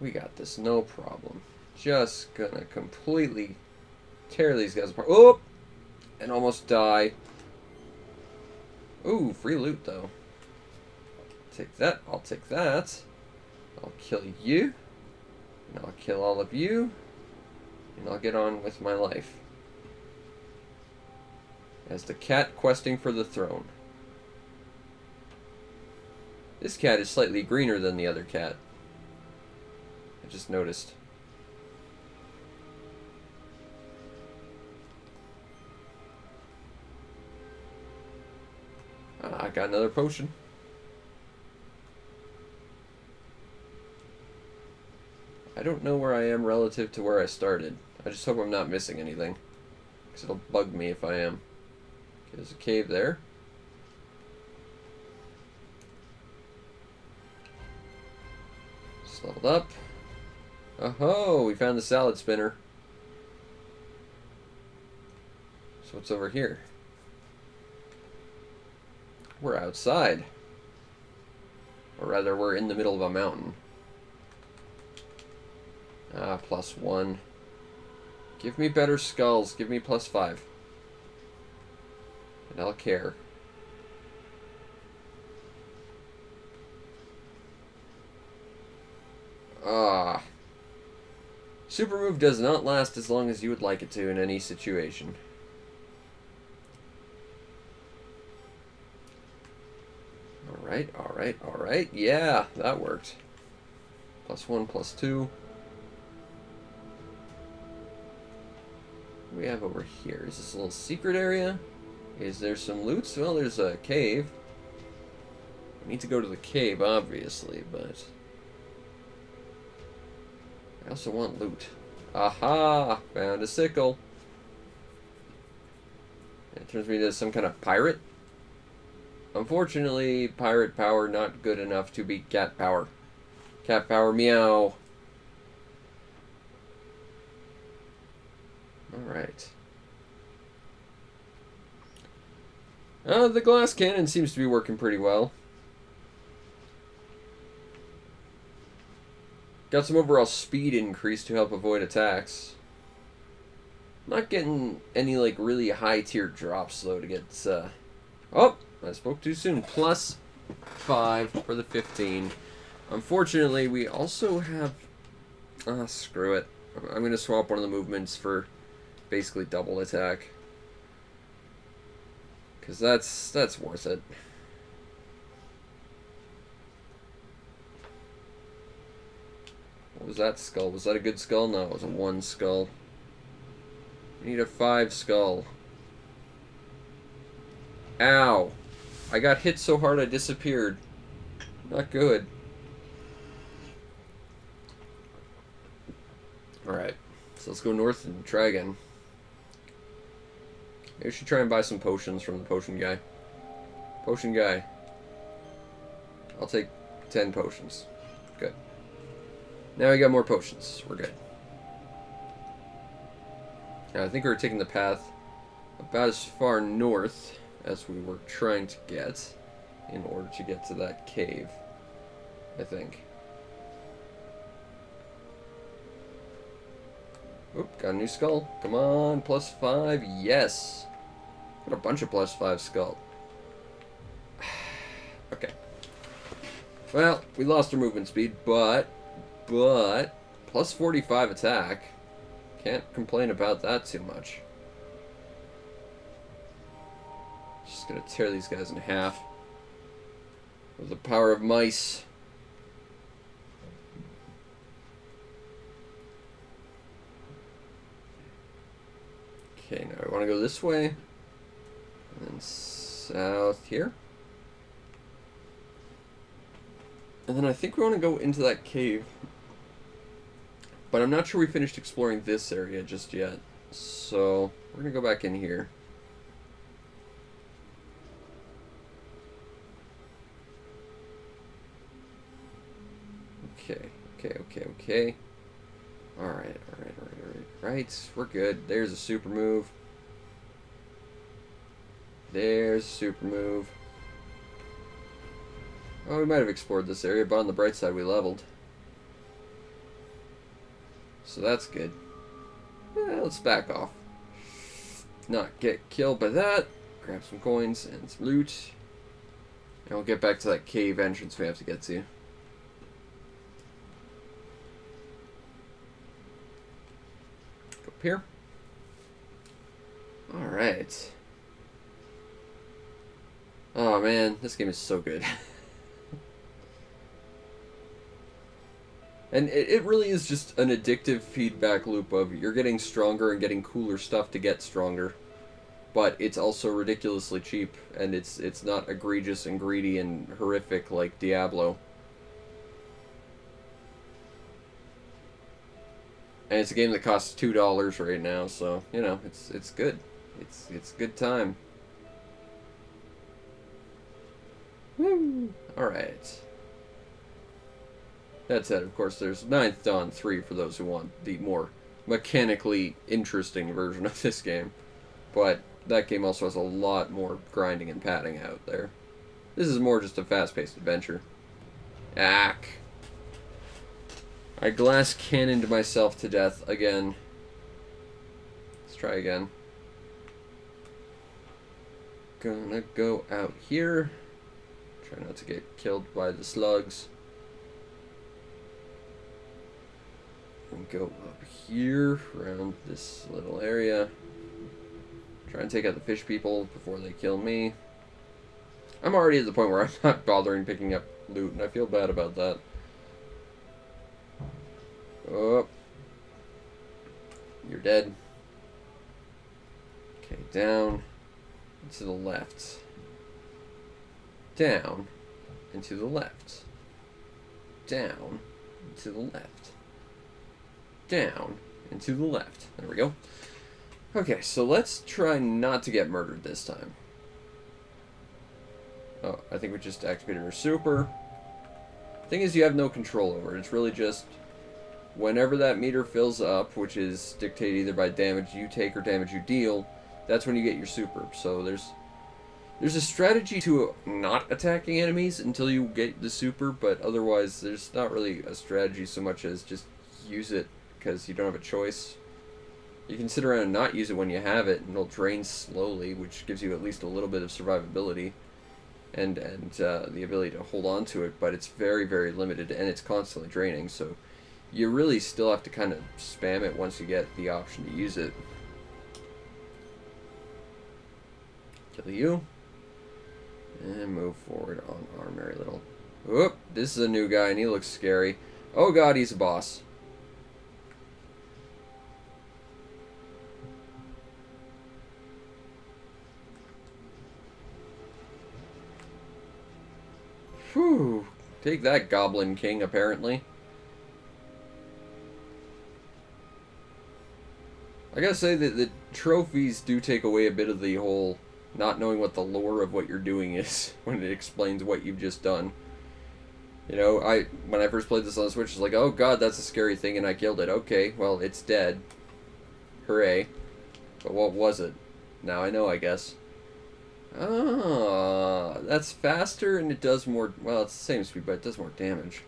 We got this, no problem. Just gonna completely tear these guys apart. Oh! And almost die. Ooh, free loot, though. Take that. I'll take that. I'll kill you. And I'll kill all of you. And I'll get on with my life. As the cat questing for the throne. This cat is slightly greener than the other cat. I just noticed. I got another potion. I don't know where I am relative to where I started. I just hope I'm not missing anything. Because it'll bug me if I am. There's a cave there. Just leveled up. Oh-ho! We found the salad spinner. So what's over here? We're outside. Or rather, we're in the middle of a mountain. Ah, +1. Give me better skulls. Give me +5. And I'll care. Ah. Super move does not last as long as you would like it to in any situation. Alright. Yeah, that worked. +1, +2. What do we have over here? Is this a little secret area? Is there some loot? Well, there's a cave. We need to go to the cave, obviously, but I also want loot. Aha! Found a sickle. It turns me into some kind of pirate. Unfortunately, pirate power not good enough to beat cat power. Cat power, meow. Alright. The glass cannon seems to be working pretty well. Got some overall speed increase to help avoid attacks. Not getting any, like, really high tier drops, though, to get, Oh! I spoke too soon. +5 for the 15. Unfortunately, we also have... screw it. I'm going to swap one of the movements for basically double attack. Because that's worth it. What was that skull? Was that a good skull? No, it was a 1 skull. We need a 5 skull. Ow! I got hit so hard I disappeared. Not good. Alright. So let's go north and try again. Maybe we should try and buy some potions from the potion guy. Potion guy. I'll take 10 potions. Good. Now we got more potions. We're good. Now, I think we're taking the path about as far north as we were trying to get in order to get to that cave, I think. Oop, got a new skull. Come on, +5. Yes. Got a bunch of +5 skull. Okay. Well, we lost our movement speed, but +45 attack. Can't complain about that too much. Just gonna tear these guys in half with the power of mice. Okay, now I want to go this way, and then south here. And then I think we want to go into that cave. But I'm not sure we finished exploring this area just yet. So, we're going to go back in here. Okay. Alright. We're good. There's a super move. There's a super move. Oh, we might have explored this area, but on the bright side we leveled. So that's good. Let's back off. Not get killed by that. Grab some coins and some loot. And we'll get back to that cave entrance we have to get to. Go up here. Alright. Oh man, this game is so good. And it really is just an addictive feedback loop of you're getting stronger and getting cooler stuff to get stronger. But it's also ridiculously cheap, and it's not egregious and greedy and horrific like Diablo. And it's a game that costs $2 right now, so, you know, it's good. It's a good time. Woo! Alright. That said, of course, there's Ninth Dawn 3 for those who want the more mechanically interesting version of this game. But that game also has a lot more grinding and padding out there. This is more just a fast-paced adventure. Ack. I glass cannoned myself to death again. Let's try again. Gonna go out here. Try not to get killed by the slugs. And go up here, around this little area. Try and take out the fish people before they kill me. I'm already at the point where I'm not bothering picking up loot, and I feel bad about that. Oh. You're dead. Okay, down. And to the left. Down. And to the left. Down. And to the left. Down and to the left. There we go. Okay, so let's try not to get murdered this time. Oh, I think we just activated our super. Thing is, you have no control over it. It's really just whenever that meter fills up, which is dictated either by damage you take or damage you deal, that's when you get your super. So there's a strategy to not attacking enemies until you get the super, but otherwise there's not really a strategy so much as just use it because you don't have a choice. You can sit around and not use it when you have it, and it'll drain slowly, which gives you at least a little bit of survivability and the ability to hold on to it, but it's very, very limited, and it's constantly draining, so you really still have to kind of spam it once you get the option to use it. Kill you. And move forward on our merry little... Whoop! This is a new guy, and he looks scary. Oh god, he's a boss. Whew. Take that, Goblin King, apparently. I gotta say that the trophies do take away a bit of the whole not knowing what the lore of what you're doing is when it explains what you've just done. You know, when I first played this on the Switch, it's like, oh god, that's a scary thing, and I killed it. Okay, well, it's dead. Hooray. But what was it? Now I know, I guess. Ah, that's faster and it does more... Well, it's the same speed, but it does more damage.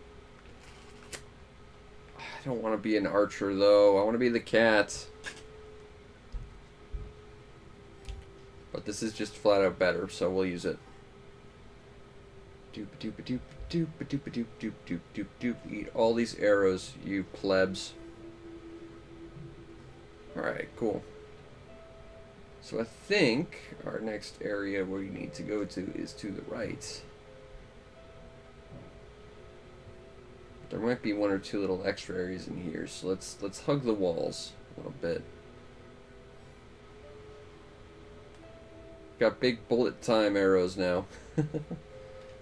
I don't want to be an archer, though. I want to be the cat. But this is just flat out better, so we'll use it. Doop doop doop doop doop doop doop doop doop doop. Eat all these arrows, you plebs. Alright, cool. So I think our next area where we need to go to is to the right. There might be one or two little extra areas in here, so let's hug the walls a little bit. Got big bullet time arrows now.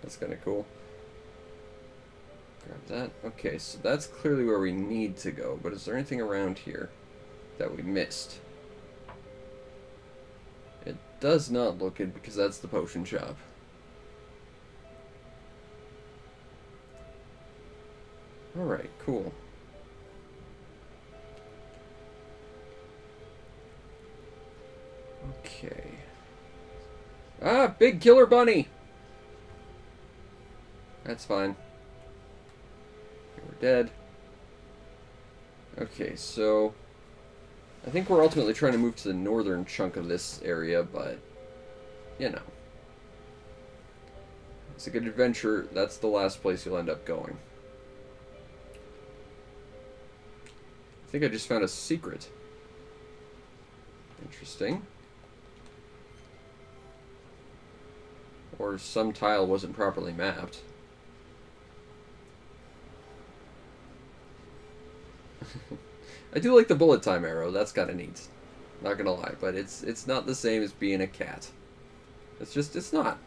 That's kind of cool. Grab that. Okay, so that's clearly where we need to go, but is there anything around here that we missed? It does not look good because that's the potion shop. Alright, cool. Okay. Ah, big killer bunny! That's fine. Okay, we're dead. Okay, so... I think we're ultimately trying to move to the northern chunk of this area, but... You know. It's a good adventure. That's the last place you'll end up going. I think I just found a secret. Interesting. Or some tile wasn't properly mapped. I do like the bullet time arrow. That's kind of neat. Not gonna lie, but it's not the same as being a cat. It's not.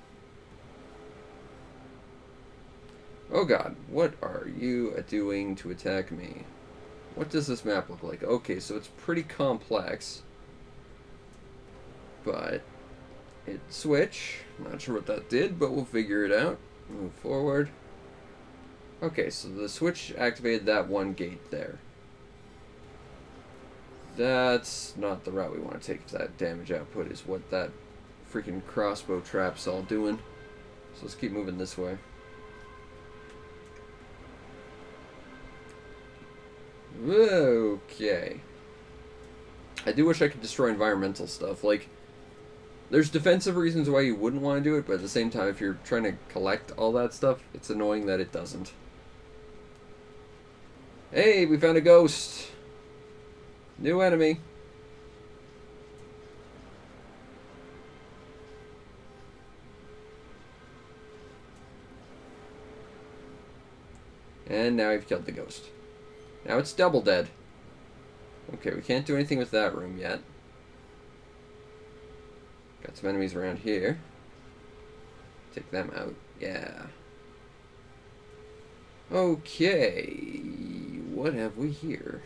Oh god, what are you doing to attack me? What does this map look like? Okay, so it's pretty complex. But it switch. Not sure what that did, but we'll figure it out. Move forward. Okay, so the switch activated that one gate there. That's not the route we want to take. That damage output is what that freaking crossbow trap's all doing. So let's keep moving this way. Okay. I do wish I could destroy environmental stuff. Like, there's defensive reasons why you wouldn't want to do it, but at the same time, if you're trying to collect all that stuff, it's annoying that it doesn't. Hey, we found a ghost! New enemy. And now we've killed the ghost. Now it's double dead. Okay, we can't do anything with that room yet. Got some enemies around here. Take them out. Yeah. Okay. What have we here?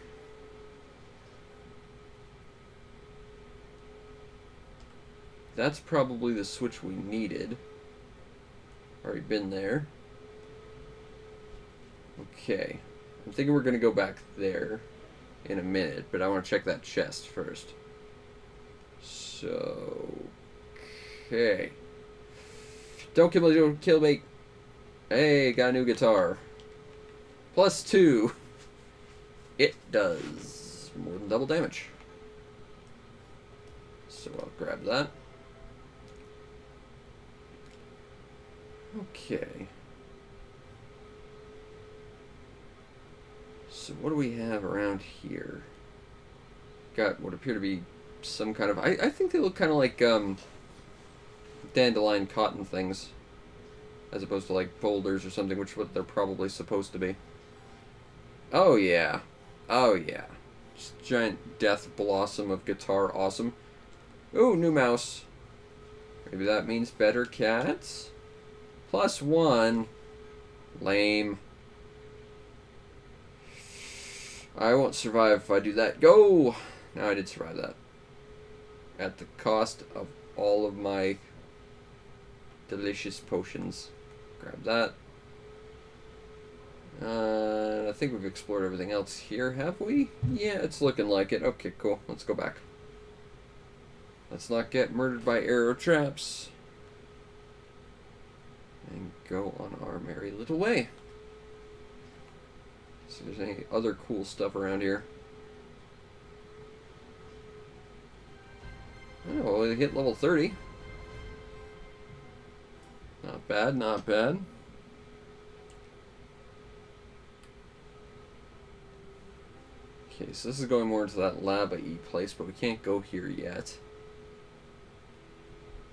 That's probably the switch we needed. Already been there. Okay. I'm thinking we're going to go back there in a minute, but I want to check that chest first. So... Okay. Don't kill me, don't kill me. Hey, got a new guitar. +2. It does more than double damage. So I'll grab that. Okay. So what do we have around here? Got what appear to be some kind of... I think they look kind of like dandelion cotton things. As opposed to like boulders or something, which is what they're probably supposed to be. Oh yeah. Oh yeah. Just giant death blossom of guitar awesome. Ooh, new mouse. Maybe that means better cats? +1. Lame. I won't survive if I do that. Go! Now I did survive that. At the cost of all of my delicious potions. Grab that. I think we've explored everything else here, have we? Yeah, it's looking like it. Okay, cool. Let's go back. Let's not get murdered by arrow traps. And go on our merry little way. See if there's any other cool stuff around here. Oh, we hit level 30. Not bad, not bad. Okay, so this is going more into that lava-y place, but we can't go here yet.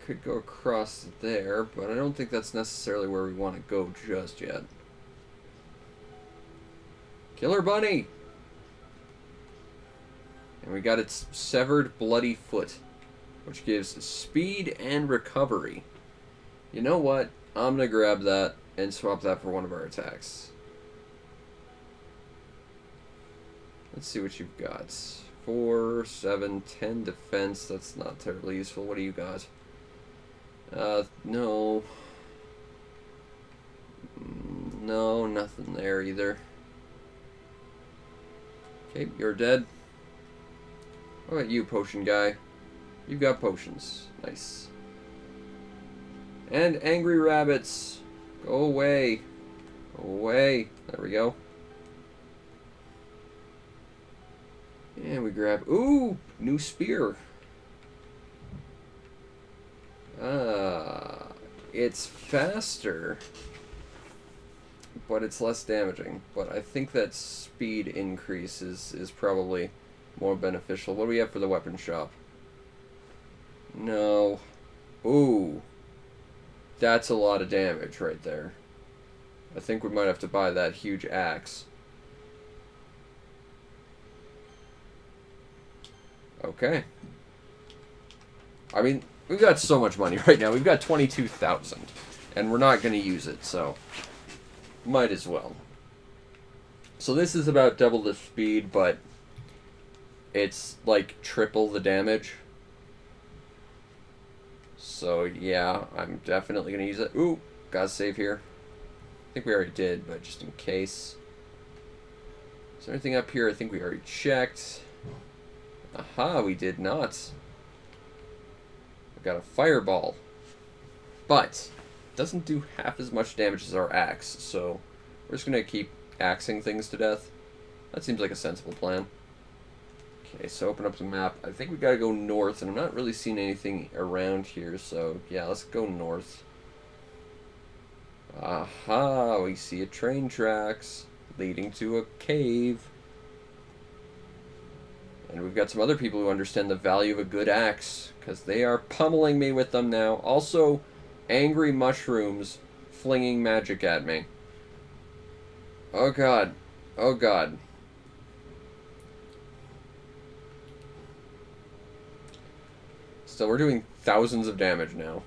Could go across there, but I don't think that's necessarily where we want to go just yet. Killer bunny! And we got its severed bloody foot, which gives speed and recovery. You know what? I'm gonna grab that and swap that for one of our attacks. Let's see what you've got. 4, 7, 10 defense. That's not terribly useful. What do you got? No. No, nothing there either. Okay, you're dead. What about you, potion guy? You've got potions. Nice. And angry rabbits. Go away. Go away. There we go. And we grab... Ooh! New spear. It's faster, but it's less damaging. But I think that speed increase is probably more beneficial. What do we have for the weapon shop? No. Ooh. That's a lot of damage right there. I think we might have to buy that huge axe. Okay. I mean, we've got so much money right now. We've got 22,000, and we're not going to use it, so might as well. So this is about double the speed, but it's like triple the damage. So yeah, I'm definitely going to use it. Ooh, gotta save here. I think we already did, but just in case. Is there anything up here? I think we already checked. Aha, we did not. We got a fireball. But it doesn't do half as much damage as our axe, so we're just going to keep axing things to death. That seems like a sensible plan. Okay, so open up the map. I think we got to go north, and I'm not really seeing anything around here, so yeah, let's go north. Aha, we see a train tracks leading to a cave. And we've got some other people who understand the value of a good axe, because they are pummeling me with them now. Also, angry mushrooms flinging magic at me. Oh god. Oh god. So we're doing thousands of damage now.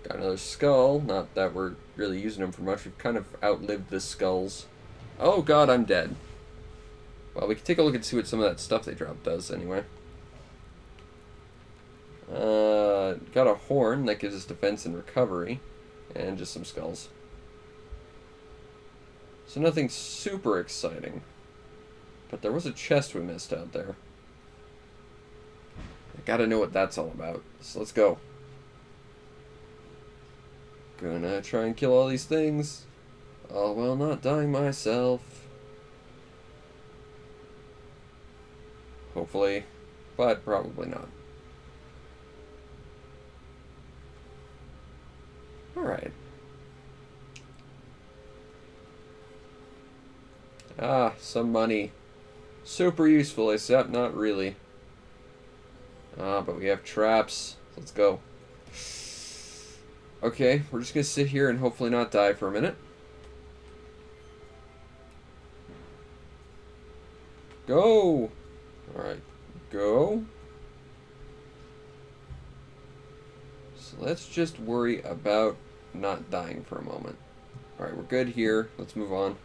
Got another skull. Not that we're really using them for much. We've kind of outlived the skulls. Oh god, I'm dead. Well, we can take a look and see what some of that stuff they dropped does, anyway. Got a horn that gives us defense and recovery. And just some skulls. So nothing super exciting. But there was a chest we missed out there. I gotta know what that's all about. So let's go. Gonna try and kill all these things. All while not dying myself. Hopefully, but probably not. Alright. Ah, some money. Super useful, except not really. Ah, but we have traps. Let's go. Okay, we're just gonna sit here and hopefully not die for a minute. Go! Alright, go. So let's just worry about not dying for a moment. Alright, we're good here. Let's move on.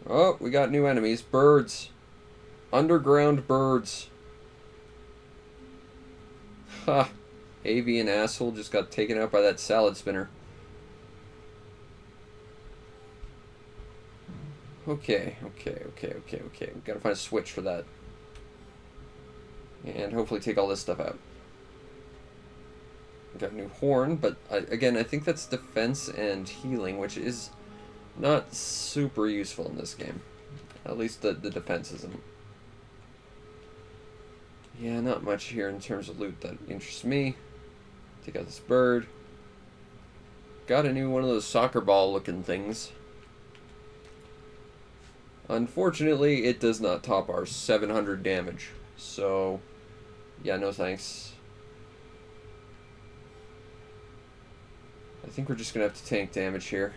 Oh, we got new enemies. Birds. Underground birds. Ha! Avian asshole just got taken out by that salad spinner. Okay. We gotta find a switch for that. And hopefully take all this stuff out. Got a new horn, but again, I think that's defense and healing, which is not super useful in this game. At least the defense isn't. Yeah, not much here in terms of loot that interests me. Take out this bird. Got a new one of those soccer ball looking things. Unfortunately, it does not top our 700 damage. So, yeah, no thanks. I think we're just going to have to tank damage here.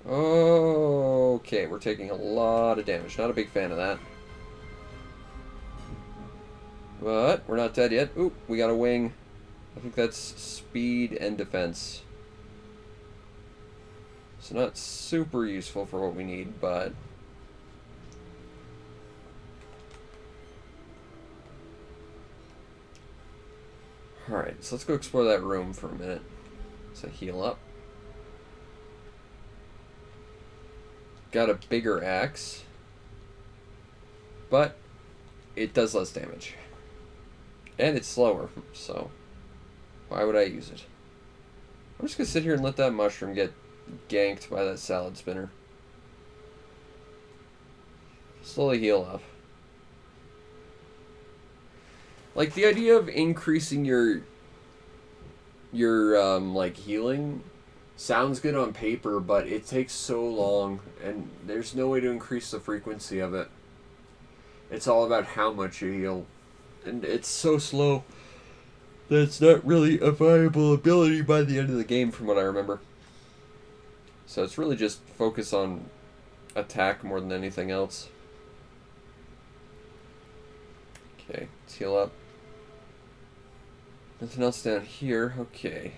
Okay, we're taking a lot of damage. Not a big fan of that. But we're not dead yet. Oop, we got a wing. I think that's speed and defense. So not super useful for what we need, but... Alright, so let's go explore that room for a minute. So heal up. Got a bigger axe. But it does less damage. And it's slower, so why would I use it? I'm just going to sit here and let that mushroom get ganked by that salad spinner. Slowly heal up. Like, the idea of increasing your like, healing sounds good on paper, but it takes so long, and there's no way to increase the frequency of it. It's all about how much you heal. And it's so slow that it's not really a viable ability by the end of the game, from what I remember. So it's really just focus on attack more than anything else. Okay, let's heal up. Nothing else down here. Okay.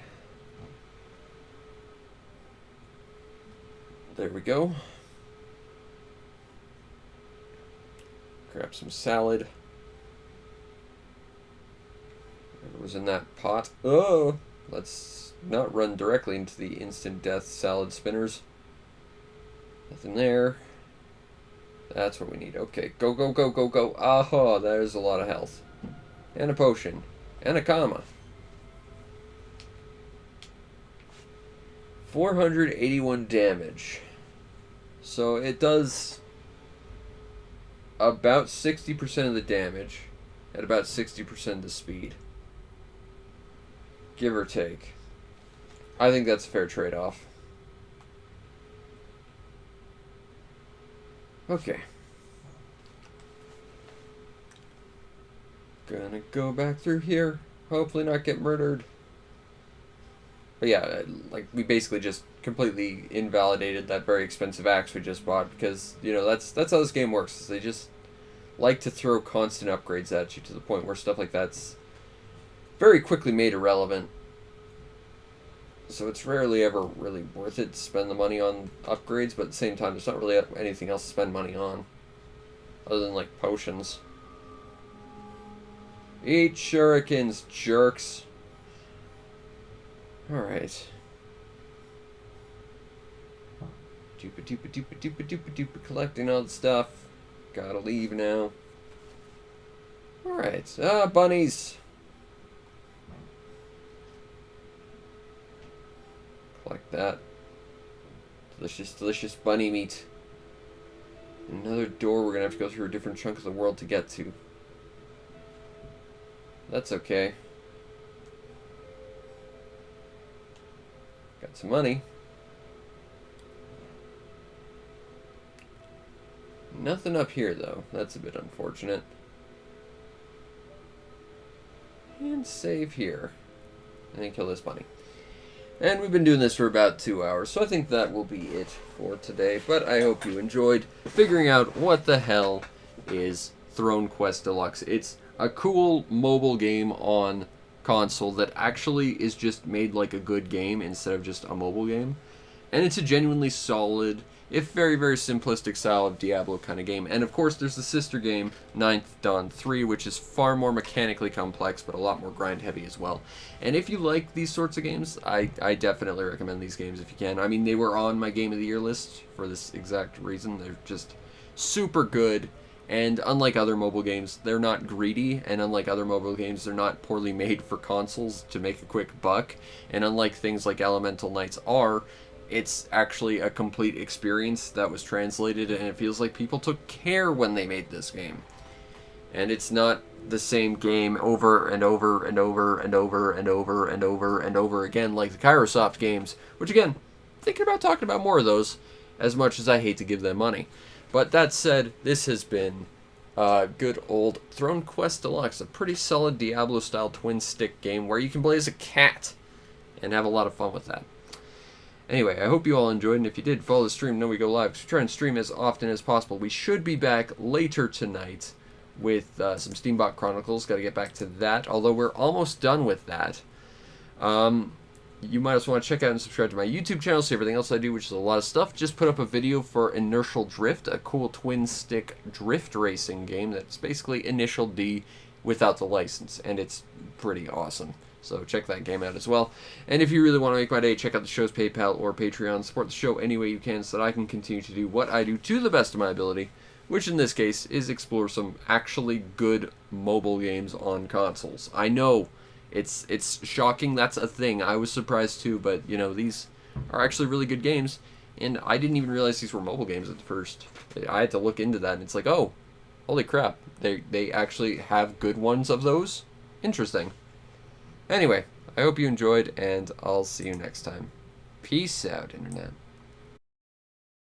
There we go. Grab some salad. Whatever was in that pot. Oh! Let's not run directly into the instant death salad spinners. Nothing there. That's what we need. Okay, go, go, go, go, go. Aha, there's a lot of health. And a potion. And a comma. 481 damage. So it does about 60% of the damage at about 60% of the speed. Give or take. I think that's a fair trade-off. Okay. Gonna go back through here. Hopefully not get murdered. But yeah, like, we basically just completely invalidated that very expensive axe we just bought, because, you know, that's how this game works. Is they just like to throw constant upgrades at you to the point where stuff like that's very quickly made irrelevant. So it's rarely ever really worth it to spend the money on upgrades, but at the same time, there's not really anything else to spend money on. Other than, like, potions. Eat shurikens, jerks. Alright. Dupa, collecting all the stuff. Gotta leave now. Alright. Ah, bunnies. Collect that. Delicious, delicious bunny meat. Another door we're gonna have to go through a different chunk of the world to get to. That's okay. Got some money. Nothing up here, though. That's a bit unfortunate. And save here. And then kill this bunny. And we've been doing this for about 2 hours, so I think that will be it for today. But I hope you enjoyed figuring out what the hell is Throne Quest Deluxe. It's a cool mobile game on console that actually is just made like a good game instead of just a mobile game. And it's a genuinely solid, if very, very simplistic style of Diablo kind of game. And of course there's the sister game, Ninth Dawn 3, which is far more mechanically complex, but a lot more grind heavy as well. And if you like these sorts of games, I definitely recommend these games if you can. I mean, they were on my Game of the Year list for this exact reason. They're just super good, And unlike other mobile games, they're not greedy, and unlike other mobile games, they're not poorly made for consoles to make a quick buck. And unlike things like Elemental Knights are, it's actually a complete experience that was translated, and it feels like people took care when they made this game. And it's not the same game over and over and over and over and over and over and over again like the Kairosoft games, which again, thinking about talking about more of those, as much as I hate to give them money. But that said, this has been good old Throne Quest Deluxe, a pretty solid Diablo-style twin-stick game where you can play as a cat and have a lot of fun with that. Anyway, I hope you all enjoyed, and if you did, follow the stream. Know we go live, because we try and stream as often as possible. We should be back later tonight with some Steambot Chronicles. Got to get back to that, although we're almost done with that. You might also want to check out and subscribe to my YouTube channel, see everything else I do, which is a lot of stuff. Just put up a video for Inertial Drift, a cool twin-stick drift racing game that's basically Initial D without the license, and it's pretty awesome. So check that game out as well. And if you really want to make my day, check out the show's PayPal or Patreon. Support the show any way you can so that I can continue to do what I do to the best of my ability, which in this case is explore some actually good mobile games on consoles. I know it's shocking that's a thing. I was surprised too, but you know, these are actually really good games, and I didn't even realize these were mobile games at first. I had to look into that, and it's like, oh, holy crap, they actually have good ones of those? Interesting. Anyway, I hope you enjoyed, and I'll see you next time. Peace out, Internet.